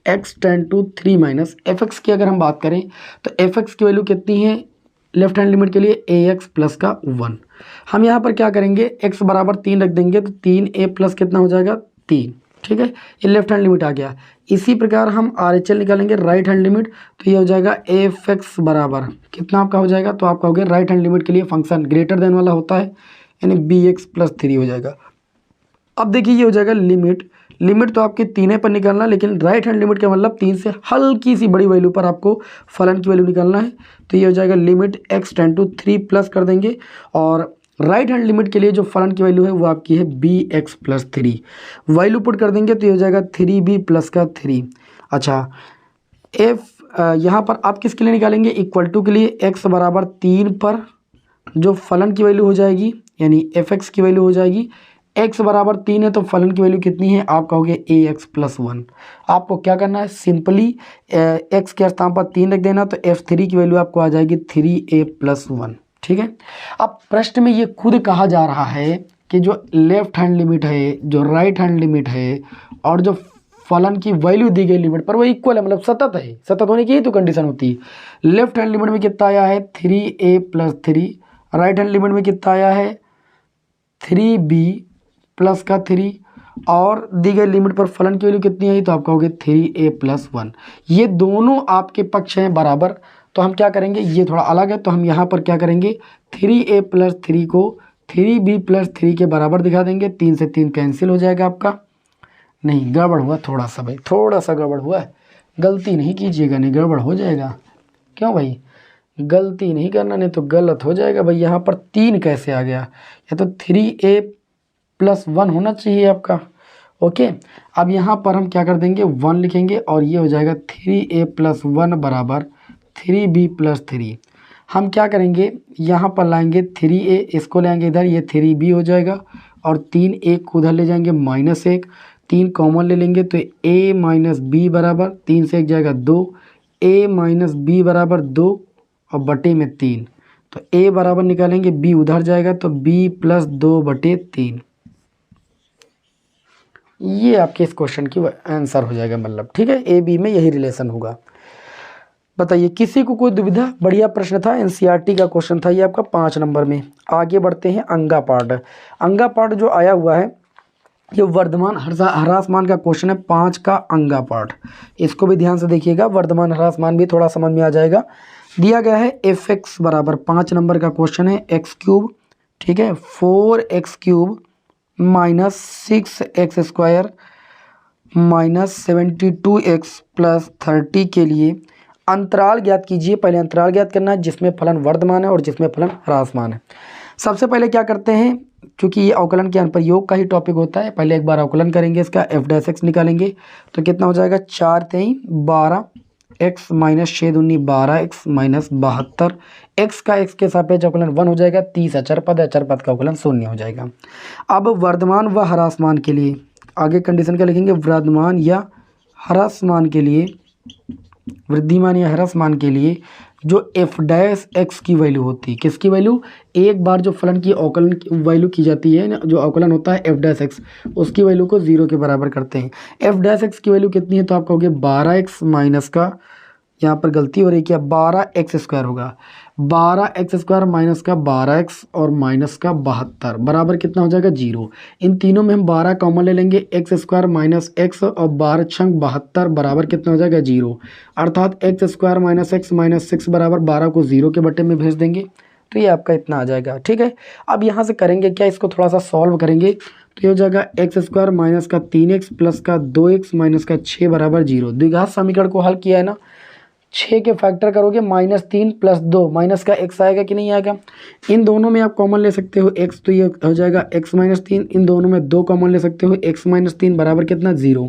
X tend to 3 minus F X की अगर हम बात करें तो एफ एक्स की वैल्यू कितनी है लेफ्ट हैंड लिमिट के लिए ए एक्स प्लस का 1। हम यहाँ पर क्या करेंगे x बराबर 3 रख देंगे तो 3a प्लस कितना हो जाएगा 3, ठीक है, ये लेफ्ट हैंड लिमिट आ गया। इसी प्रकार हम आर एच एल निकालेंगे राइट हैंड लिमिट, तो ये हो जाएगा एफ एक्स बराबर कितना आपका हो जाएगा, तो आपका हो गया राइट हैंड लिमिट के लिए फंक्शन ग्रेटर देन वाला होता है यानी बी एक्स प्लस 3 हो जाएगा। अब देखिए ये हो जाएगा लिमिट तो आपके 3 पर निकालना, लेकिन राइट हैंड लिमिट का मतलब 3 से हल्की सी बड़ी वैल्यू पर आपको फलन की वैल्यू निकालना है। तो ये हो जाएगा limit X tend to 3 plus कर देंगे, और राइट हैंड लिमिट के लिए जो फलन की वैल्यू है वो आपकी है B X plus 3, value put कर देंगे तो ये हो जाएगा 3b प्लस का 3। अच्छा एफ यहाँ पर आप किसके लिए निकालेंगे, इक्वल टू के लिए एक्स बराबर 3 पर जो फलन की वैल्यू हो जाएगी यानी एफ एक्स की वैल्यू हो जाएगी x बराबर 3 है तो फलन की वैल्यू कितनी है, आप कहोगे ए एक्स प्लस 1। आपको क्या करना है, सिंपली x के स्थान पर 3 रख देना, तो f3 की वैल्यू आपको आ जाएगी 3a प्लस 1, ठीक है। अब प्रश्न में ये खुद कहा जा रहा है कि जो लेफ्ट हैंड लिमिट है, जो राइट हैंड लिमिट है और जो फलन की वैल्यू दी गई लिमिट पर वो इक्वल है, मतलब सतत है, सतत होने की ही तो कंडीशन होती है। लेफ्ट हैंड लिमिट में कितना आया है 3a plus 3, right hand limit में कितना आया है 3b प्लस का 3, और दी गई लिमिट पर फलन की वैल्यू कितनी आई तो आप कहोगे 3a प्लस 1। ये दोनों आपके पक्ष हैं बराबर, तो हम क्या करेंगे, ये थोड़ा अलग है तो हम यहाँ पर क्या करेंगे 3a प्लस 3 को 3b प्लस 3 के बराबर दिखा देंगे। 3 से 3 कैंसिल हो जाएगा आपका, नहीं गड़बड़ हुआ थोड़ा सा भाई, थोड़ा सा गड़बड़ हुआ है, गलती नहीं कीजिएगा, नहीं गड़बड़ हो जाएगा। क्यों भाई, गलती नहीं करना नहीं तो गलत हो जाएगा भाई। यहाँ पर 3 कैसे आ गया, या तो 3a प्लस 1 होना चाहिए आपका, ओके। अब यहाँ पर हम क्या कर देंगे 1 लिखेंगे और ये हो जाएगा 3a प्लस 1 बराबर 3b प्लस 3। हम क्या करेंगे यहाँ पर लाएंगे 3a, इसको लाएंगे इधर, ये 3b हो जाएगा, और 3 एक उधर ले जाएंगे -1, 3 कॉमन ले लेंगे तो a माइनस बी बराबर 3 से 1 जाएगा 2, a माइनस बी बराबर 2 और बटे में 3, तो a बराबर निकालेंगे b उधर जाएगा तो b प्लस 2 बटे 3। ये आपके इस क्वेश्चन की आंसर हो जाएगा, मतलब ठीक है, ए बी में यही रिलेशन होगा। बताइए किसी को कोई दुविधा, बढ़िया प्रश्न था, एनसीईआरटी का क्वेश्चन था ये आपका 5 नंबर में। आगे बढ़ते हैं अंगा पार्ट। अंगा पार्ट जो आया हुआ है ये वर्धमान ह्रासमान का क्वेश्चन है, 5 का अंगा पार्ट, इसको भी ध्यान से देखिएगा, वर्धमान ह्रासमान भी थोड़ा समझ में आ जाएगा। दिया गया है एफ एक्स बराबर 5 नंबर का क्वेश्चन है एक्स क्यूब, ठीक है, 4x cube minus 6x square minus 72x plus 30 के लिए अंतराल ज्ञात कीजिए। पहले अंतराल ज्ञात करना है जिसमें फलन वर्धमान है और जिसमें फलन ह्रासमान है। सबसे पहले क्या करते हैं, क्योंकि ये अवकलन के अनुप्रयोग का ही टॉपिक होता है, पहले एक बार अवकलन करेंगे, इसका एफ डैश एक्स निकालेंगे तो कितना हो जाएगा 4 3 12 x माइनस 6 दूनी 12x माइनस 72, x का x के सापेक्ष अवकलन 1 हो जाएगा, 30 अचर पद है, अचर पद का अवकलन 0 हो जाएगा। अब वर्धमान व ह्रासमान के लिए आगे कंडीशन क्या लिखेंगे, वर्धमान या ह्रासमान के लिए, वृद्धिमान या ह्रासमान के लिए जो एफ डैश एक्स की वैल्यू होती है, किसकी वैल्यू, एक बार जो फलन की अवकलन की वैल्यू की जाती है ना, जो अवकलन होता है एफ डैश एक्स, उसकी वैल्यू को 0 के बराबर करते हैं। एफ डैश एक्स की वैल्यू कितनी है तो आप कहोगे 12x माइनस का, यहाँ पर गलती हो रही है क्या, 12x स्क्वायर होगा, 12x स्क्वायर माइनस का 12x और माइनस का 72 बराबर कितना हो जाएगा 0। इन तीनों में हम 12 कॉमन ले लेंगे, x स्क्वायर माइनस x और 12 छंग 72 बराबर कितना हो जाएगा 0, अर्थात x square minus x minus 6 बराबर 12 को 0 के बटे में भेज देंगे, तो ये आपका इतना आ जाएगा, ठीक है। अब यहाँ से करेंगे क्या, इसको थोड़ा सा सॉल्व करेंगे तो ये हो जाएगा एक्स स्क्वायर माइनस का 3x प्लस का 2x माइनस का 6 बराबर 0। द्विघात समीकरण को हल किया है ना, 6 के फैक्टर करोगे -3 + 2 माइनस का x आएगा कि नहीं आएगा। इन दोनों में आप कॉमन ले सकते हो x, तो ये हो जाएगा x - 3। इन दोनों में 2 कॉमन ले सकते हो, x - 3 बराबर कितना 0।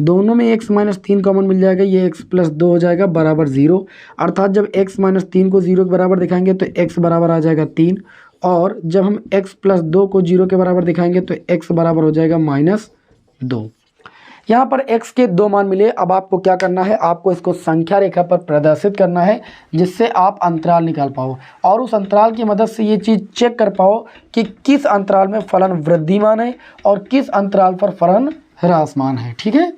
दोनों में x - 3 कॉमन मिल जाएगा, ये x + 2 हो जाएगा बराबर 0। अर्थात जब x - 3 को 0 के बराबर दिखाएंगे तो x बराबर आ जाएगा 3, और जब हम x + 2 को 0 के बराबर दिखाएंगे तो x बराबर हो जाएगा -2। यहाँ पर x के 2 मान मिले। अब आपको क्या करना है, आपको इसको संख्या रेखा पर प्रदर्शित करना है, जिससे आप अंतराल निकाल पाओ और उस अंतराल की मदद से ये चीज़ चेक कर पाओ कि किस अंतराल में फलन वृद्धिमान है और किस अंतराल पर फलन ह्रासमान है। ठीक है,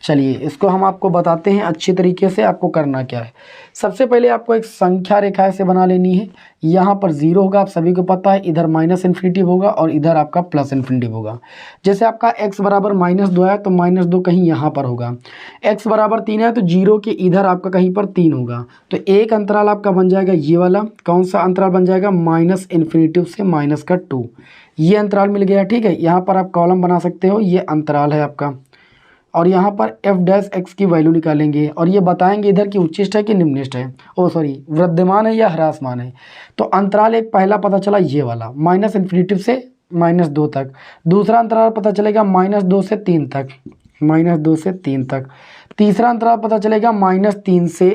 चलिए इसको हम आपको बताते हैं अच्छी तरीके से। आपको करना क्या है, सबसे पहले आपको एक संख्या रेखा ऐसे बना लेनी है। यहाँ पर 0 होगा, आप सभी को पता है, इधर -∞ होगा और इधर आपका +∞ होगा। जैसे आपका x बराबर -2 है तो -2 कहीं यहाँ पर होगा, x बराबर 3 है तो 0 के इधर आपका कहीं पर 3 होगा। तो एक अंतराल आपका बन जाएगा ये वाला। कौन सा अंतराल बन जाएगा, -∞ से -2, ये अंतराल मिल गया। ठीक है, यहाँ पर आप कॉलम बना सकते हो, ये अंतराल है आपका। और यहाँ पर f' की वैल्यू निकालेंगे और ये बताएंगे इधर कि उच्चिष्ट है कि निम्निष्ट है, वृद्धिमान है या ह्रासमान है। तो अंतराल एक पहला पता चला ये वाला, -∞ से -2 तक। दूसरा अंतराल पता चलेगा -2 से 3 तक, -2 से 3 तक। तीसरा अंतराल पता चलेगा -3 से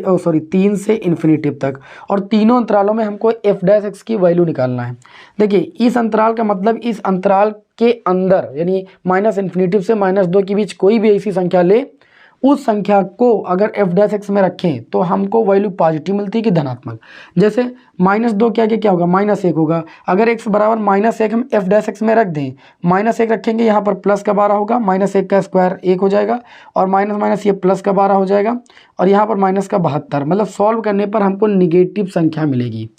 3 से ∞ तक। और तीनों अंतरालों में हमको f' की वैल्यू निकालना है। देखिए इस अंतराल का मतलब इस अंतराल के अंदर यानी -∞ से -2 के बीच कोई भी ऐसी संख्या ले, उस संख्या को अगर f' में रखें तो हमको वैल्यू पॉजिटिव मिलती है कि धनात्मक। जैसे -2 के आगे क्या होगा, -1 होगा। अगर x बराबर -1 हम f' में रख दें, -1 रखेंगे, यहाँ पर प्लस का 12 होगा, -1 का स्क्वायर 1 हो जाएगा, और माइनस माइनस ये प्लस का 12 हो जाएगा, और यहाँ पर माइनस का 72। मतलब सॉल्व करने पर हमको निगेटिव संख्या मिलेगी।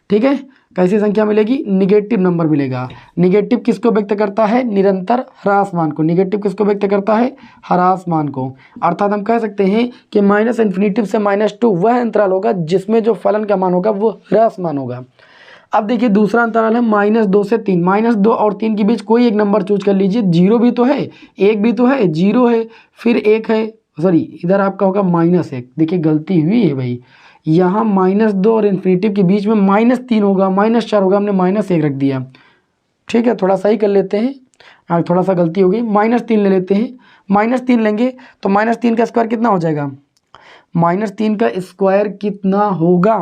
ठीक है, कैसी संख्या मिलेगी, निगेटिव नंबर मिलेगा। निगेटिव किसको व्यक्त करता है, निरंतर ह्रासमान को। निगेटिव किसको व्यक्त करता है, ह्रासमान को। अर्थात हम कह सकते हैं कि -∞ से -2 वह अंतराल होगा जिसमें जो फलन का मान होगा वो ह्रासमान होगा। अब देखिए दूसरा अंतराल है -2 से 3। -2 और 3 के बीच कोई एक नंबर चूज कर लीजिए। 0 भी तो है, 1 भी तो है, 0 है, फिर 1 है, इधर आपका होगा -1। देखिए गलती हुई है भाई, यहाँ -2 और इन्फिनिटी के बीच में -3 होगा, -4 होगा, हमने -1 रख दिया। ठीक है, थोड़ा सही कर लेते हैं, थोड़ा सा गलती हो गई, -3 ले लेते हैं। -3 लेंगे तो -3 का स्क्वायर कितना हो जाएगा, -3 का स्क्वायर कितना होगा,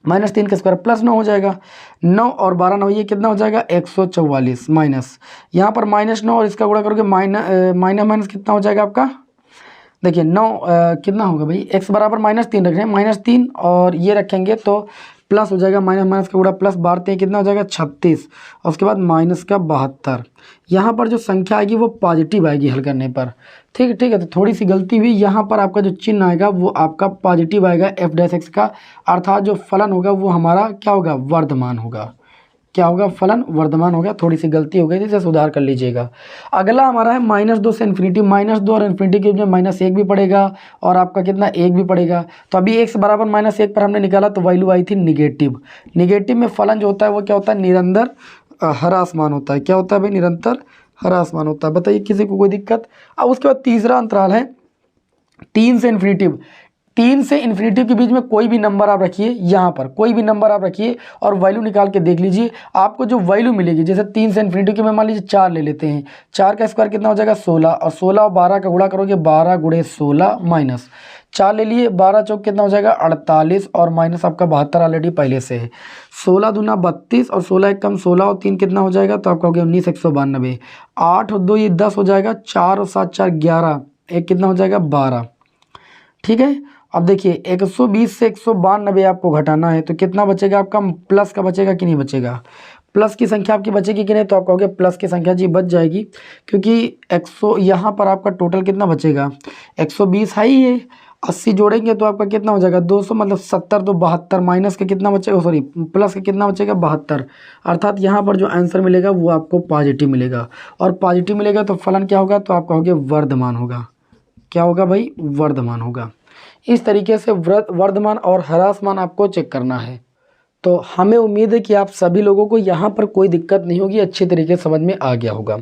-3 का स्क्वायर +9 हो जाएगा। 9 और 12 9, ये कितना हो जाएगा 144 माइनस, यहाँ पर -9 और इसका गुणा करोगे माइनस कितना हो जाएगा आपका। देखिए 9 कितना होगा भाई, x बराबर -3 रख रहे हैं, -3 और ये रखेंगे तो प्लस हो जाएगा, माइनस का गुणा प्लस 12 कितना हो जाएगा 36, और उसके बाद माइनस का 72। यहाँ पर जो संख्या आएगी वो पॉजिटिव आएगी हल करने पर। ठीक है, तो थोड़ी सी गलती हुई, यहाँ पर आपका जो चिन्ह आएगा वो आपका पॉजिटिव आएगा f' का। अर्थात जो फलन होगा वो हमारा क्या होगा, वर्धमान होगा। क्या होगा, फलन वर्धमान होगा। थोड़ी सी गलती हो गई, जिसे सुधार कर लीजिएगा। अगला हमारा है -2 से इन्फिनिटी। -2 और इन्फिनिटी के बीच में -1 भी पड़ेगा और आपका कितना 1 भी पड़ेगा। तो अभी x बराबर -1 पर हमने निकाला तो वैल्यू आई थी निगेटिव। निगेटिव में फलन जो होता है वो क्या होता है, निरंतर ह्रासमान होता है। क्या होता है भाई, निरंतर ह्रासमान होता है। बताइए किसी को कोई दिक्कत। अब उसके बाद तीसरा अंतराल है 3 से इन्फिनिटी। 3 से इन्फिनिटी के बीच में कोई भी नंबर आप रखिए, यहाँ पर कोई भी नंबर आप रखिए और वैल्यू निकाल के देख लीजिए। आपको जो वैल्यू मिलेगी, जैसे 3 से इन्फिनिटी के में मान लीजिए 4 ले लेते हैं, 4 का स्क्वायर कितना हो जाएगा 16, और 16 और 12 का गुणा करोगे 12 × 16 माइनस 4 ले लिए, 12 चौक कितना हो जाएगा 48, और माइनस आपका 72 ऑलरेडी पहले से है। 16 दूना 32 और 16 एक कम 16 और 3 कितना हो जाएगा, तो आपका हो गया 19 192। 8 और 2 ये 10 हो जाएगा, 4 और 7 4 11, एक कितना हो जाएगा 12। ठीक है, अब देखिए 120 से 192 आपको घटाना है तो कितना बचेगा आपका, प्लस का बचेगा कि नहीं बचेगा, प्लस की संख्या आपकी बचेगी कि नहीं, तो आप कहोगे प्लस की संख्या जी बच जाएगी, क्योंकि 100 यहाँ पर आपका टोटल कितना बचेगा 120 है ही है। 80 जोड़ेंगे तो आपका कितना हो जाएगा 200, मतलब 70 तो 72, माइनस का कितना बचेगा, प्लस का कितना बचेगा 72। अर्थात यहाँ पर जो आंसर मिलेगा वो आपको पॉजिटिव मिलेगा, और पॉजिटिव मिलेगा तो फलन क्या होगा, तो आप कहोगे वर्धमान होगा। क्या होगा भाई, वर्धमान होगा। इस तरीके से वर्धमान और ह्रासमान आपको चेक करना है। तो हमें उम्मीद है कि आप सभी लोगों को यहाँ पर कोई दिक्कत नहीं होगी, अच्छे तरीके से समझ में आ गया होगा।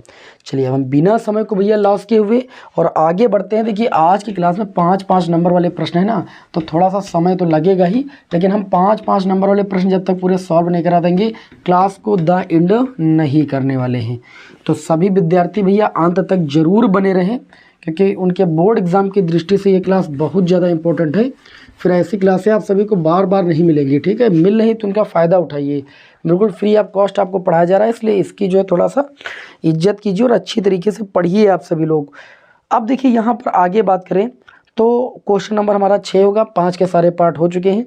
चलिए अब हम बिना समय को भैया लॉस किए हुए और आगे बढ़ते हैं। देखिए आज की क्लास में 5-5 नंबर वाले प्रश्न है ना, तो थोड़ा सा समय तो लगेगा ही, लेकिन हम 5-5 नंबर वाले प्रश्न जब तक पूरे सॉल्व नहीं करा देंगे क्लास को द एंड नहीं करने वाले हैं। तो सभी विद्यार्थी भैया अंत तक जरूर बने रहें, क्योंकि उनके बोर्ड एग्ज़ाम की दृष्टि से ये क्लास बहुत ज़्यादा इंपॉर्टेंट है। फिर ऐसी क्लासें आप सभी को बार बार नहीं मिलेंगी, ठीक है। मिल रही तो उनका फ़ायदा उठाइए, बिल्कुल फ्री ऑफ कॉस्ट आपको पढ़ाया जा रहा है, इसलिए इसकी जो है थोड़ा सा इज्जत कीजिए और अच्छी तरीके से पढ़िए आप सभी लोग। अब देखिए यहाँ पर आगे बात करें तो क्वेश्चन नंबर हमारा 6 होगा, 5 के सारे पार्ट हो चुके हैं।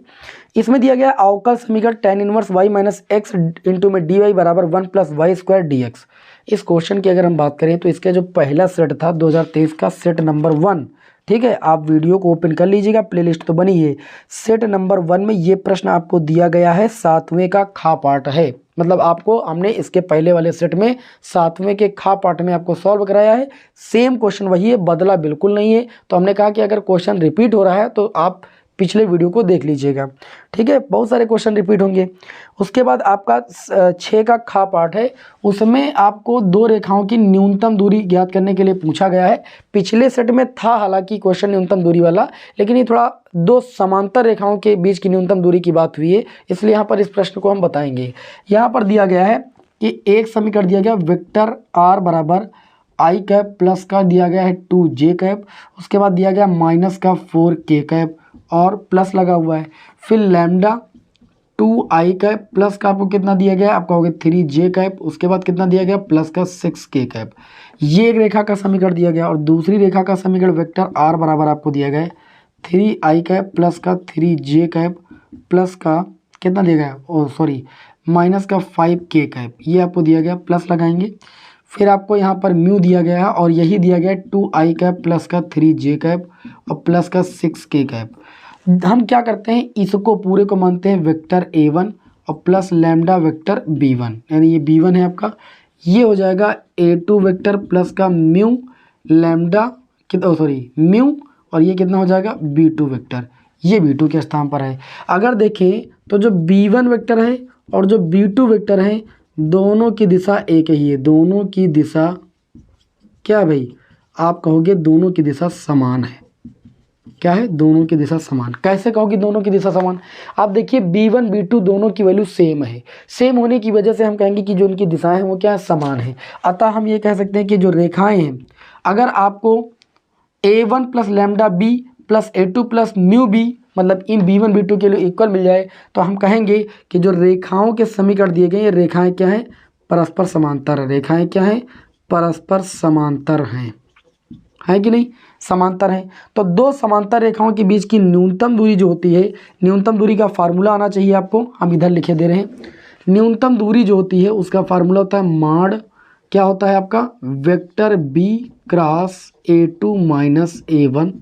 इसमें दिया गया अवकल समीकरण tan inverse y minus x into में dy बराबर 1 प्लस वाई स्क्वायर dx। इस क्वेश्चन की अगर हम बात करें तो इसका जो पहला सेट था 2023 का सेट नंबर 1, ठीक है। आप वीडियो को ओपन कर लीजिएगा, प्लेलिस्ट तो बनी है। सेट नंबर 1 में ये प्रश्न आपको दिया गया है, 7वें का खा पार्ट है, मतलब आपको हमने इसके पहले वाले सेट में 7वें के खा पार्ट में आपको सॉल्व कराया है। सेम क्वेश्चन वही है, बदला बिल्कुल नहीं है। तो हमने कहा कि अगर क्वेश्चन रिपीट हो रहा है तो आप पिछले वीडियो को देख लीजिएगा, ठीक है। बहुत सारे क्वेश्चन रिपीट होंगे। उसके बाद आपका 6 का खा पार्ट है, उसमें आपको 2 रेखाओं की न्यूनतम दूरी ज्ञात करने के लिए पूछा गया है। पिछले सेट में था हालांकि क्वेश्चन न्यूनतम दूरी वाला, लेकिन ये थोड़ा 2 समांतर रेखाओं के बीच की न्यूनतम दूरी की बात हुई है, इसलिए यहाँ पर इस प्रश्न को हम बताएंगे। यहाँ पर दिया गया है कि एक समीकरण दिया गया वेक्टर r बराबर आई कैप प्लस का दिया गया है 2j कैप, उसके बाद दिया गया माइनस का 4k कैप और प्लस लगा हुआ है, फिर लैम्डा 2i कैप प्लस का आपको कितना दिया गया है, आप कहोगे 3j कैप, उसके बाद कितना दिया गया प्लस का 6k कैप। ये एक रेखा का समीकरण दिया गया और दूसरी रेखा का समीकरण वेक्टर r बराबर आपको दिया गया है 3i कैप प्लस का 3j कैप प्लस का कितना दिया गया, ओ सॉरी माइनस का 5k कैप, ये आपको दिया गया, प्लस लगाएंगे। फिर आपको यहाँ पर म्यू दिया गया है और यही दिया गया है 2i कैप प्लस का 3j कैप और प्लस का 6k कैप। हम क्या करते हैं, इसको पूरे को मानते हैं वेक्टर a1 और प्लस लैम्डा वेक्टर b1, यानी ये b1 है आपका, ये हो जाएगा a2 वेक्टर प्लस का म्यू लैम्डा कितना सॉरी म्यू और ये कितना हो जाएगा b2 वेक्टर, ये b2 के स्थान पर है। अगर देखें तो जो b1 वेक्टर है और जो b2 वेक्टर है दोनों की दिशा एक ही है, दोनों की दिशा क्या है भाई, आप कहोगे दोनों की दिशा समान है। क्या है, दोनों की दिशा समान। कैसे कहोगे दोनों की दिशा समान, आप देखिए b1 b2 दोनों की वैल्यू सेम है, सेम होने की वजह से हम कहेंगे कि जो उनकी दिशाएं हैं वो क्या है, समान है। अतः हम ये कह सकते हैं कि जो रेखाएं हैं, अगर आपको a1 plus lambda b plus a2 plus mu b मतलब इन b1 b2 के लिए इक्वल मिल जाए तो हम कहेंगे कि जो रेखाओं के समीकरण दिए गए ये रेखाएं क्या हैं, परस्पर समांतर है। रेखाएं क्या हैं, परस्पर समांतर हैं, है कि नहीं, समांतर हैं। तो 2 समांतर रेखाओं के बीच की न्यूनतम दूरी जो होती है, न्यूनतम दूरी का फार्मूला आना चाहिए आपको, हम इधर लिखे दे रहे हैं। न्यूनतम दूरी जो होती है उसका फार्मूला होता है माड क्या होता है आपका, vector b cross a2 minus a1,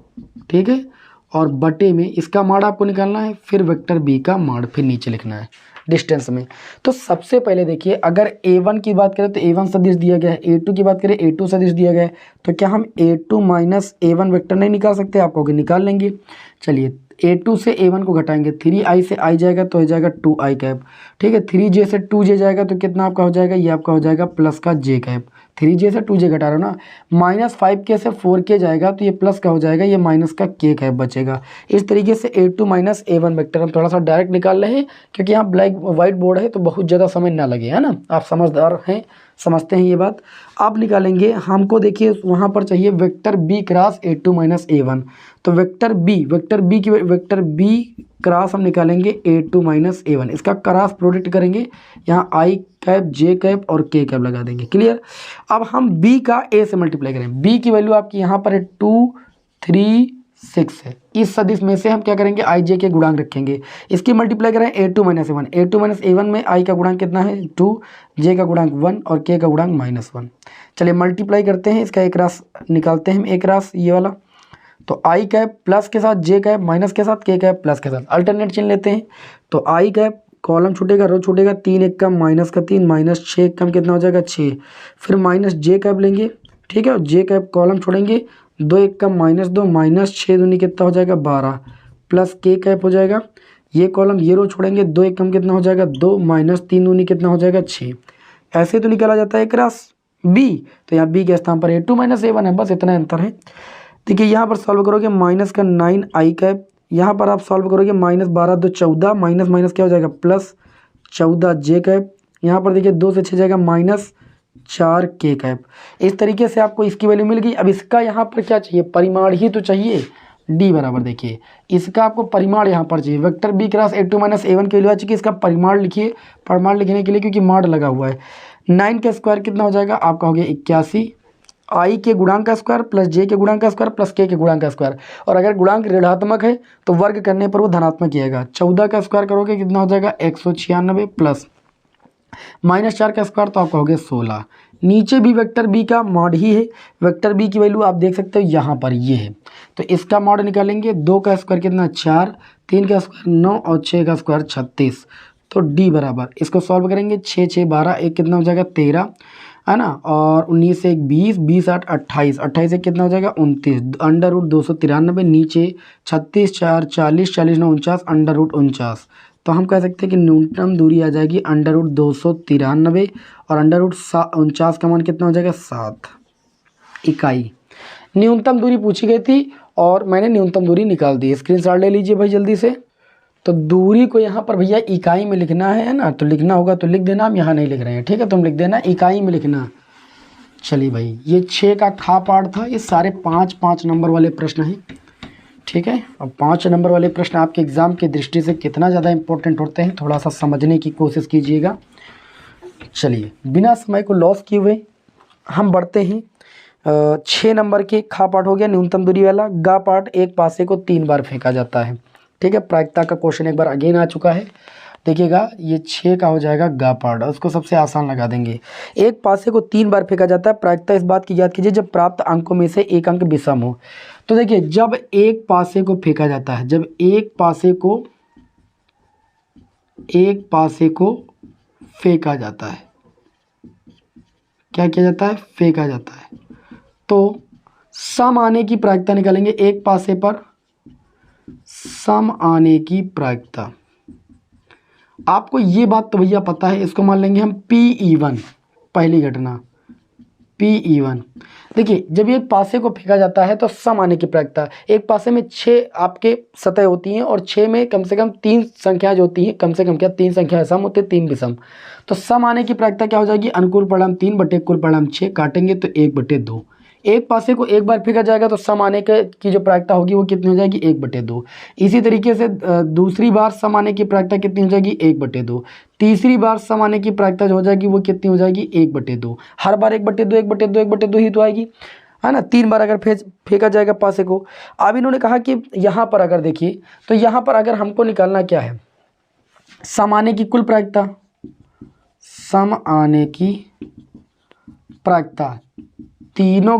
ठीक है, और बटे में इसका माड आपको निकालना है, फिर वेक्टर b का माड फिर नीचे लिखना है डिस्टेंस में। तो सबसे पहले देखिए अगर a1 की बात करें तो a1 सदिश दिया गया है, a2 की बात करें a2 सदिश दिया गया है, तो क्या हम a2 माइनस a1 वेक्टर नहीं निकाल सकते, आप कहोगे निकाल लेंगे। चलिए a2 से a1 को घटाएंगे, 3i से i जाएगा तो हो जाएगा 2i कैप, ठीक है। 3j से 2j जाएगा तो कितना आपका हो जाएगा, ये आपका हो जाएगा प्लस का j कैप, 3j से 2j घटा रहे हो ना, माइनस 5k से 4k जाएगा तो ये प्लस का हो जाएगा, ये माइनस का k कैप बचेगा। इस तरीके से a2 माइनस a1 वेक्टर हम थोड़ा सा डायरेक्ट निकाल रहे हैं, क्योंकि यहाँ ब्लैक वाइट बोर्ड है तो बहुत ज़्यादा समय ना लगे, है ना, आप समझदार हैं, समझते हैं ये बात। आप निकालेंगे, हमको देखिए वहाँ पर चाहिए vector b cross a2 minus a1, तो वेक्टर b क्रॉस हम निकालेंगे a2 माइनस a1, इसका क्रॉस प्रोडक्ट करेंगे, यहाँ i कैप j कैप और k कैप लगा देंगे, क्लियर। अब हम b का a से मल्टीप्लाई करें, b की वैल्यू आपकी यहाँ पर है 2 3 6 है, इस सदिश में से हम क्या करेंगे i j के गुणांक रखेंगे, इसकी मल्टीप्लाई करें a2 minus a1, a2 minus a1 में i का गुणांक कितना है 2, j का गुणांक 1 और k का गुणांक -1। चलिए मल्टीप्लाई करते हैं, इसका एक रास निकालते हैं हम, एक रास ये वाला, तो i कैप प्लस के साथ j कैप माइनस के साथ k कैप प्लस के साथ अल्टरनेट चिन्ह लेते हैं, तो i कैप कॉलम छूटेगा रो छूटेगा, 3 एक कम माइनस का 3 माइनस 6 एक कम कितना हो जाएगा 6, फिर माइनस j कैप लेंगे, ठीक है, और j कैप कॉलम छोड़ेंगे, 2 एक कम -2 माइनस 6 दूनी कितना हो जाएगा 12 प्लस k कैप हो जाएगा, ये कॉलम ये रो छोड़ेंगे, 2 एक कम कितना हो जाएगा 2, माइनस 3 दूनी कितना हो जाएगा 6। ऐसे तो निकाला जाता है क्रॉस बी, तो यहाँ बी के स्थान पर A2 माइनस A1 है, बस इतना अंतर है। देखिए यहाँ पर सॉल्व करोगे माइनस का 9 आई कैप, यहाँ पर आप सॉल्व करोगे माइनस 12 2 14, माइनस माइनस क्या हो जाएगा प्लस 14 जे कैप। यहाँ पर देखिए 2 से 6 जाएगा माइनस 4 के कैप। इस तरीके से आपको इसकी वैल्यू मिल गई। अब इसका यहाँ पर क्या चाहिए, परिमाण ही तो चाहिए। डी बराबर देखिए इसका आपको परिमाण यहाँ पर चाहिए, vector B cross A2 minus A1 की वैल्यू आ चुकी है। इसका परिमाण लिखिए, परिमाण लिखने के लिए क्योंकि माड लगा हुआ है, 9 का स्क्वायर कितना हो जाएगा आपका हो गया 81, आई के गुणांक का स्क्वायर प्लस जे के गुणांक का स्क्वायर प्लस के गुणांक का स्क्वायर, और अगर गुणांक ऋणात्मक है तो वर्ग करने पर वो धनात्मक आएगा। 14 का स्क्वायर करोगे कितना हो जाएगा 196 प्लस माइनस 4 का स्क्वायर तो आपका हो गया 16। नीचे भी वेक्टर बी का मॉड ही है, वेक्टर बी की वैल्यू आप देख सकते हो यहाँ पर ये है, तो इसका मॉड निकालेंगे। 2 का स्क्वायर कितना 4, 3 का स्क्वायर 9 और 6 का स्क्वायर 36। तो डी बराबर इसको सॉल्व करेंगे 6 6 12 एक कितना हो जाएगा 13 है ना, और 19 से 1 20, 20 8 28, 28 से कितना हो जाएगा 29, अंडर रूट 293, नीचे 36 4 40, 40 9 49, अंडर रूट 49। तो हम कह सकते हैं कि न्यूनतम दूरी आ जाएगी अंडर रूट 293 और अंडर रूट 49 का मान कितना हो जाएगा 7 इकाई। न्यूनतम दूरी पूछी गई थी और मैंने न्यूनतम दूरी निकाल दी। स्क्रीनशॉट ले लीजिए भाई जल्दी से। तो दूरी को यहाँ पर भैया इकाई में लिखना है ना, तो लिखना होगा तो लिख देना, हम यहाँ नहीं लिख रहे हैं, ठीक है, तुम लिख देना इकाई में लिखना। चलिए भाई ये 6 का खा पाठ था, ये सारे 5 नंबर वाले प्रश्न हैं, ठीक है। अब 5 नंबर वाले प्रश्न आपके एग्ज़ाम की दृष्टि से कितना ज़्यादा इंपॉर्टेंट होते हैं, थोड़ा सा समझने की कोशिश कीजिएगा। चलिए बिना समय को लॉस किए हुए हम बढ़ते हैं। 6 नंबर के खा पाठ हो गया न्यूनतम दूरी वाला। गा पाठ, एक पासे को 3 बार फेंका जाता है, ठीक है। प्रायिकता का क्वेश्चन एक बार अगेन आ चुका है, देखिएगा ये 6 का हो जाएगा गा पार्ट, उसको सबसे आसान लगा देंगे। एक पासे को 3 बार फेंका जाता है। प्रायिकता इस बात की याद कीजिए जब प्राप्त अंकों में से एक अंक विषम हो। तो देखिए जब एक पासे को फेंका जाता है, जब एक पासे को फेंका जाता है, क्या किया जाता है फेंका जाता है, तो सम आने की प्रायिकता निकालेंगे। एक पासे पर सम आने की प्रायिकता, आपको ये बात तो भैया पता है, इसको मान लेंगे हम PE1, पहली घटना PE1। देखिए जब एक पासे को फेंका जाता है तो सम आने की प्रायिकता, एक पासे में 6 आपके सतह होती हैं और 6 में कम से कम 3 संख्या जो होती हैं, कम से कम क्या 3 संख्या सम होते हैं, 3 विषम। तो सम आने की प्रायिकता क्या हो जाएगी, अनुकूल परिणाम 3 बटे कुल परिणाम 6, काटेंगे तो 1/2। एक पासे को एक बार फेंका जाएगा तो सम आने की जो प्रायिकता होगी वो कितनी हो जाएगी 1/2। इसी तरीके से दूसरी बार सम आने की प्रायिकता कितनी हो जाएगी 1/2। तीसरी बार सम आने की प्रायिकता जो हो जाएगी वो कितनी हो जाएगी 1/2। हर बार 1/2 1/2 1/2 ही तो आएगी, है ना। 3 बार अगर फेंका जाएगा पासे को। अब इन्होंने कहा कि यहाँ पर अगर देखिए, तो यहाँ पर अगर हमको निकालना क्या है, सम आने की कुल प्रायिकता, सम आने की प्रायिकता, तीनों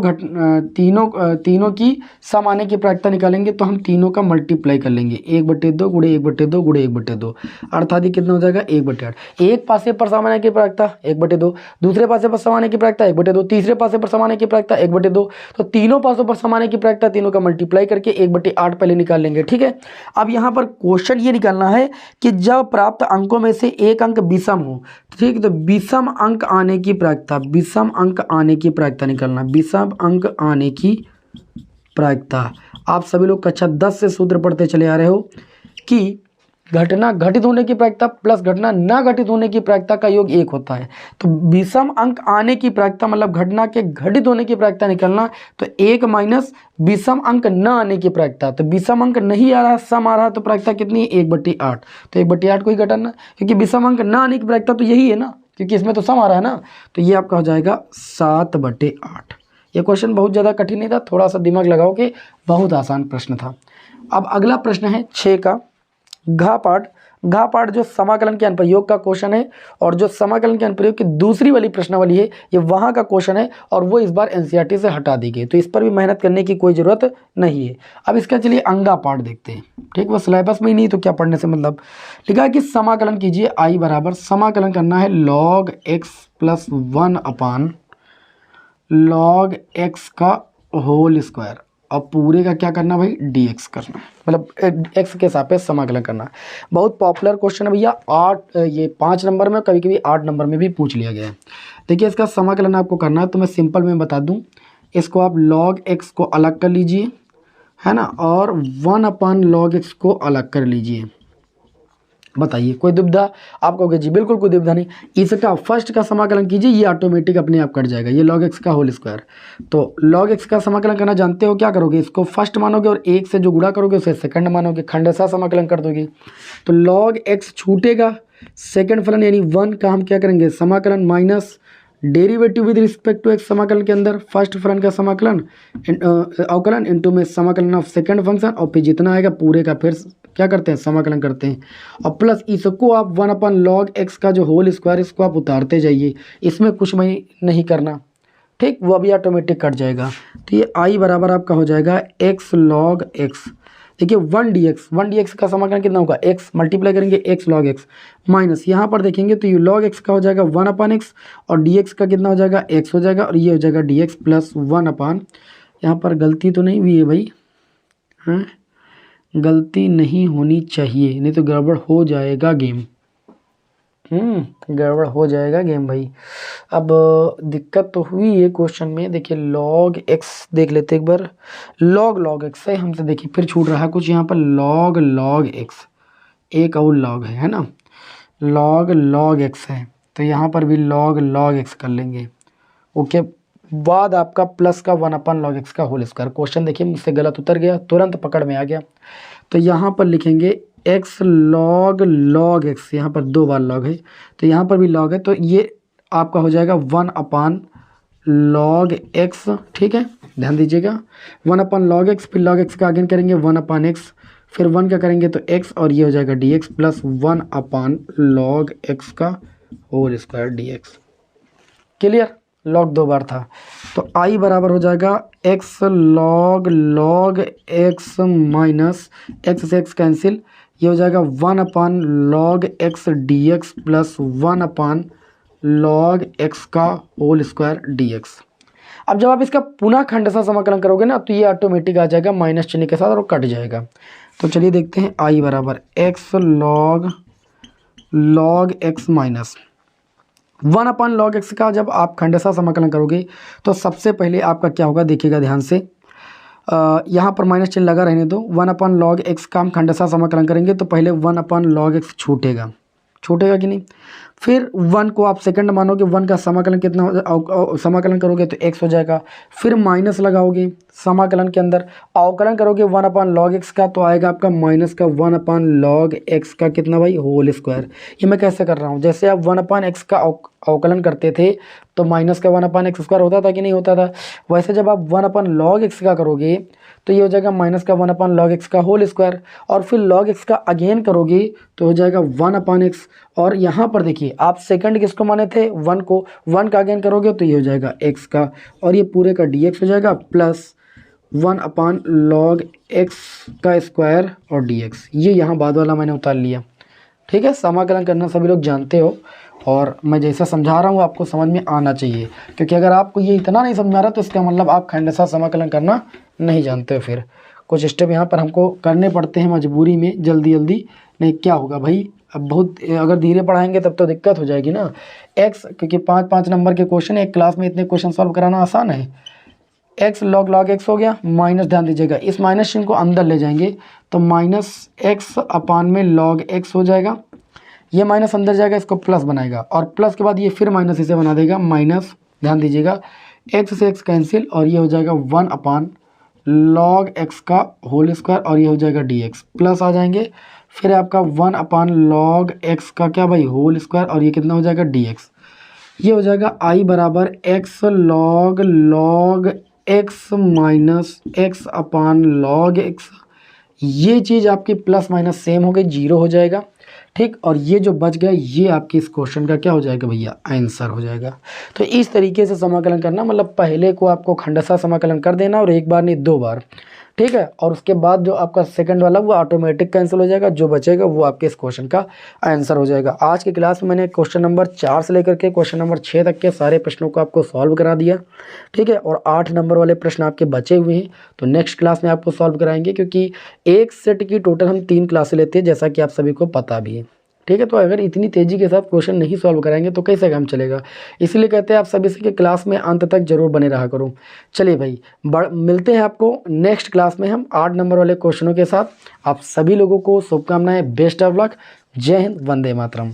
की सम आने की प्रायिकता निकालेंगे तो हम तीनों का मल्टीप्लाई कर लेंगे, 1/2 गुणे 1/2 गुणे 1/2, अर्थात कितना हो जाएगा 1/8। एक पासे पर सम आने की प्रायिकता 1/2, दूसरे पासे पर सम आने की प्रायिकता 1/2, तीसरे पासे पर सम आने की प्रायिकता 1/2। तो तीनों पासों पर सम आने की प्रायिकता तीनों का मल्टीप्लाई करके 1/8 पहले निकाल लेंगे, ठीक है। अब यहाँ पर क्वेश्चन ये निकालना है कि जब प्राप्त अंकों में से एक अंक विषम हो, ठीक, तो विषम अंक आने की प्रायिकता, विषम अंक आने की प्रायिकता निकालना, विषम अंक आने की प्रायिकता। आप सभी लोग कक्षा 10 से सूत्र पढ़ते चले आ रहे हो कि घटना घटित होने की प्रायिकता प्लस घटना न घटित होने की प्रायिकता का योग 1 होता है। तो विषम अंक आने की प्रायिकता मतलब घटना के घटित होने की प्रायिकता निकालना, तो 1 माइनस विषम अंक न आने की प्रायिकता। तो विषम अंक नहीं आ रहा, सम आ रहा, तो प्रायिकता कितनी है 1/8। तो 1/8 को ही घटाना, क्योंकि विषम अंक न आने की प्रायिकता तो यही है ना, क्योंकि इसमें तो सम आ रहा है ना। तो ये आपका हो जाएगा 7/8। ये क्वेश्चन बहुत ज़्यादा कठिन नहीं था, थोड़ा सा दिमाग लगाओ कि बहुत आसान प्रश्न था। अब अगला प्रश्न है 6 का घा पाठ। घा पाठ जो समाकलन के अनुप्रयोग का क्वेश्चन है, और जो समाकलन के अनुप्रयोग की दूसरी वाली प्रश्नावली है ये वहाँ का क्वेश्चन है, और वो इस बार NCERT से हटा दी गई, तो इस पर भी मेहनत करने की कोई ज़रूरत नहीं है। अब इसका चलिए अंगा पाठ देखते हैं, ठीक, वो सिलेबस में ही नहीं तो क्या पढ़ने से मतलब। लिखा है कि समाकलन कीजिए I बराबर, समाकलन करना है log x + 1 अपान log x का होल स्क्वायर और पूरे का क्या करना भाई, dx करना, मतलब x के सापेक्ष समाकलन करना। बहुत पॉपुलर क्वेश्चन है भैया, 5 नंबर में, कभी कभी 8 नंबर में भी पूछ लिया गया है। देखिए इसका समाकलन आपको करना है, तो मैं सिंपल में बता दूं, इसको आप log x को अलग कर लीजिए, है ना, और 1/log x को अलग कर लीजिए। बताइए कोई दुविधा? आप कहोगे जी बिल्कुल कोई दुविधा नहीं, इसका फर्स्ट का समाकलन कीजिए, ये ऑटोमेटिक अपने आप कट जाएगा, ये log x का होल स्क्वायर। तो log x का समाकलन करना जानते हो, क्या करोगे, इसको फर्स्ट मानोगे और 1 से जो गुणा करोगे उसे सेकंड मानोगे, खंडशः समाकलन कर दोगे। तो log x छूटेगा, सेकंड फलन यानी 1 का हम क्या करेंगे, समाकलन minus derivative with respect to X समाकलन के अंदर फर्स्ट फलन का समाकलन अवकलन इनटू में समाकलन ऑफ सेकंड फंक्शन, और फिर जितना आएगा पूरे का फिर क्या करते हैं, समाकलन करते हैं, और प्लस इसको आप 1/log x का जो होल स्क्वायर, इसको आप उतारते जाइए, इसमें कुछ नहीं करना, ठीक, वो अभी ऑटोमेटिक कट जाएगा। तो ये आई बराबर आपका हो जाएगा x log x। देखिए 1 dx का समाकलन कितना होगा, x मल्टीप्लाई करेंगे x log x माइनस यहाँ पर देखेंगे तो ये log x का हो जाएगा 1/x, और dx का कितना हो जाएगा, x हो जाएगा, और ये हो जाएगा dx प्लस 1/, यहाँ पर गलती तो नहीं हुई है भाई, हाँ गलती नहीं होनी चाहिए, नहीं तो गड़बड़ हो जाएगा गेम, गड़बड़ हो जाएगा गेम भाई। अब दिक्कत तो हुई है क्वेश्चन में। देखिए log x देख लेते एक बार, log x है हमसे, देखिए फिर छूट रहा है कुछ यहाँ पर, log x एक और log है ना, log x है, तो यहाँ पर भी log x कर लेंगे। ओके, बाद आपका प्लस का 1/log x का होल स्क्वायर। क्वेश्चन देखिए मुझसे गलत उतर गया, तुरंत पकड़ में आ गया, तो यहाँ पर लिखेंगे x log x, यहाँ पर 2 बार log है, तो यहाँ पर भी log है, तो ये आपका हो जाएगा 1/log x, ठीक है, ध्यान दीजिएगा 1/log x, फिर log x का अगेन करेंगे 1/x, फिर 1 का करेंगे तो x, और ये हो जाएगा dx प्लस 1/log x का whole square dx। Clear, log 2 बार था, तो आई बराबर हो जाएगा x log x minus x से x कैंसिल, ये हो जाएगा 1/log x dx plus 1/log x का होल स्क्वायर dx। अब जब आप इसका पुनः खंडशः समाकलन करोगे ना, तो ये ऑटोमेटिक आ जाएगा माइनस चिन्ह के साथ और कट जाएगा। तो चलिए देखते हैं, आई बराबर x log x minus 1/log x का जब आप खंडशः समाकलन करोगे तो सबसे पहले आपका क्या होगा, देखिएगा ध्यान से, यहाँ पर माइनस चिन्ह लगा रहने दो। 1/log x का हम खंडशः समाकलन करेंगे तो पहले 1/log x छूटेगा कि नहीं, फिर 1 को आप सेकंड मानोगे, 1 का समाकलन कितना समाकलन करोगे तो x हो जाएगा, फिर माइनस लगाओगे समाकलन के अंदर, अवकलन करोगे 1/log x का, तो आएगा आपका माइनस का 1/log x का कितना भाई, होल स्क्वायर। ये मैं कैसे कर रहा हूँ, जैसे आप 1/x का अवकलन करते थे तो माइनस का 1/x स्क्वायर होता था कि नहीं होता था, वैसे जब आप 1/log x का करोगे तो ये हो जाएगा माइनस का 1/log x का होल स्क्वायर, और फिर log x का अगेन करोगे तो हो जाएगा 1/x, और यहाँ पर देखिए आप सेकंड किसको माने थे, 1 को, 1 का अगेन करोगे तो ये हो जाएगा x का, और ये पूरे का dx हो जाएगा प्लस 1/log x का स्क्वायर और dx। ये यहाँ बाद वाला मैंने उतार लिया, ठीक है। समाकलन करना सभी लोग जानते हो, और मैं जैसा समझा रहा हूँ आपको समझ में आना चाहिए, क्योंकि अगर आपको ये इतना नहीं समझ आ रहा तो इसका मतलब आप खंडशः समाकलन करना नहीं जानते हो। फिर कुछ स्टेप यहाँ पर हमको करने पड़ते हैं मजबूरी में, जल्दी नहीं क्या होगा भाई, अब बहुत अगर धीरे पढ़ाएंगे तब तो दिक्कत हो जाएगी ना। x, क्योंकि 5-5 नंबर के क्वेश्चन, एक क्लास में इतने क्वेश्चन सॉल्व कराना आसान है। x log x हो गया, माइनस, ध्यान दीजिएगा इस माइनस चिन्ह को अंदर ले जाएंगे तो माइनस x अपान में log x हो जाएगा, ये माइनस अंदर जाएगा, इसको प्लस बनाएगा, और प्लस के बाद ये फिर माइनस इसे बना देगा माइनस, ध्यान दीजिएगा x से x कैंसिल, और ये हो जाएगा 1/log x का होल स्क्वायर, और ये हो जाएगा dx, प्लस आ जाएंगे, फिर आपका 1/log x का क्या भाई, होल स्क्वायर, और ये कितना हो जाएगा dx। ये हो जाएगा आई बराबर x log x minus x/log x। ये चीज़ आपकी प्लस माइनस सेम हो गई, 0 हो जाएगा, ठीक, और ये जो बच गया ये आपके इस क्वेश्चन का क्या हो जाएगा भैया, आंसर हो जाएगा। तो इस तरीके से समाकलन करना, मतलब पहले को आपको खंडशः समाकलन कर देना, और एक बार नहीं 2 बार, ठीक है। और उसके बाद जो आपका सेकंड वाला वो ऑटोमेटिक कैंसिल हो जाएगा, जो बचेगा वो आपके इस क्वेश्चन का आंसर हो जाएगा। आज की क्लास में मैंने क्वेश्चन नंबर 4 से लेकर के क्वेश्चन नंबर 6 तक के सारे प्रश्नों को आपको सॉल्व करा दिया, ठीक है। और 8 नंबर वाले प्रश्न आपके बचे हुए हैं, तो नेक्स्ट क्लास में आपको सॉल्व कराएंगे, क्योंकि एक सेट की टोटल हम 3 क्लासें लेते हैं, जैसा कि आप सभी को पता भी है, ठीक है। तो अगर इतनी तेज़ी के साथ क्वेश्चन नहीं सॉल्व कराएंगे तो कैसे काम चलेगा, इसलिए कहते हैं आप सभी से कि क्लास में अंत तक जरूर बने रहा करो। चलिए भाई, मिलते हैं आपको नेक्स्ट क्लास में हम 8 नंबर वाले क्वेश्चनों के साथ। आप सभी लोगों को शुभकामनाएं, बेस्ट ऑफ लक, जय हिंद, वंदे मातरम।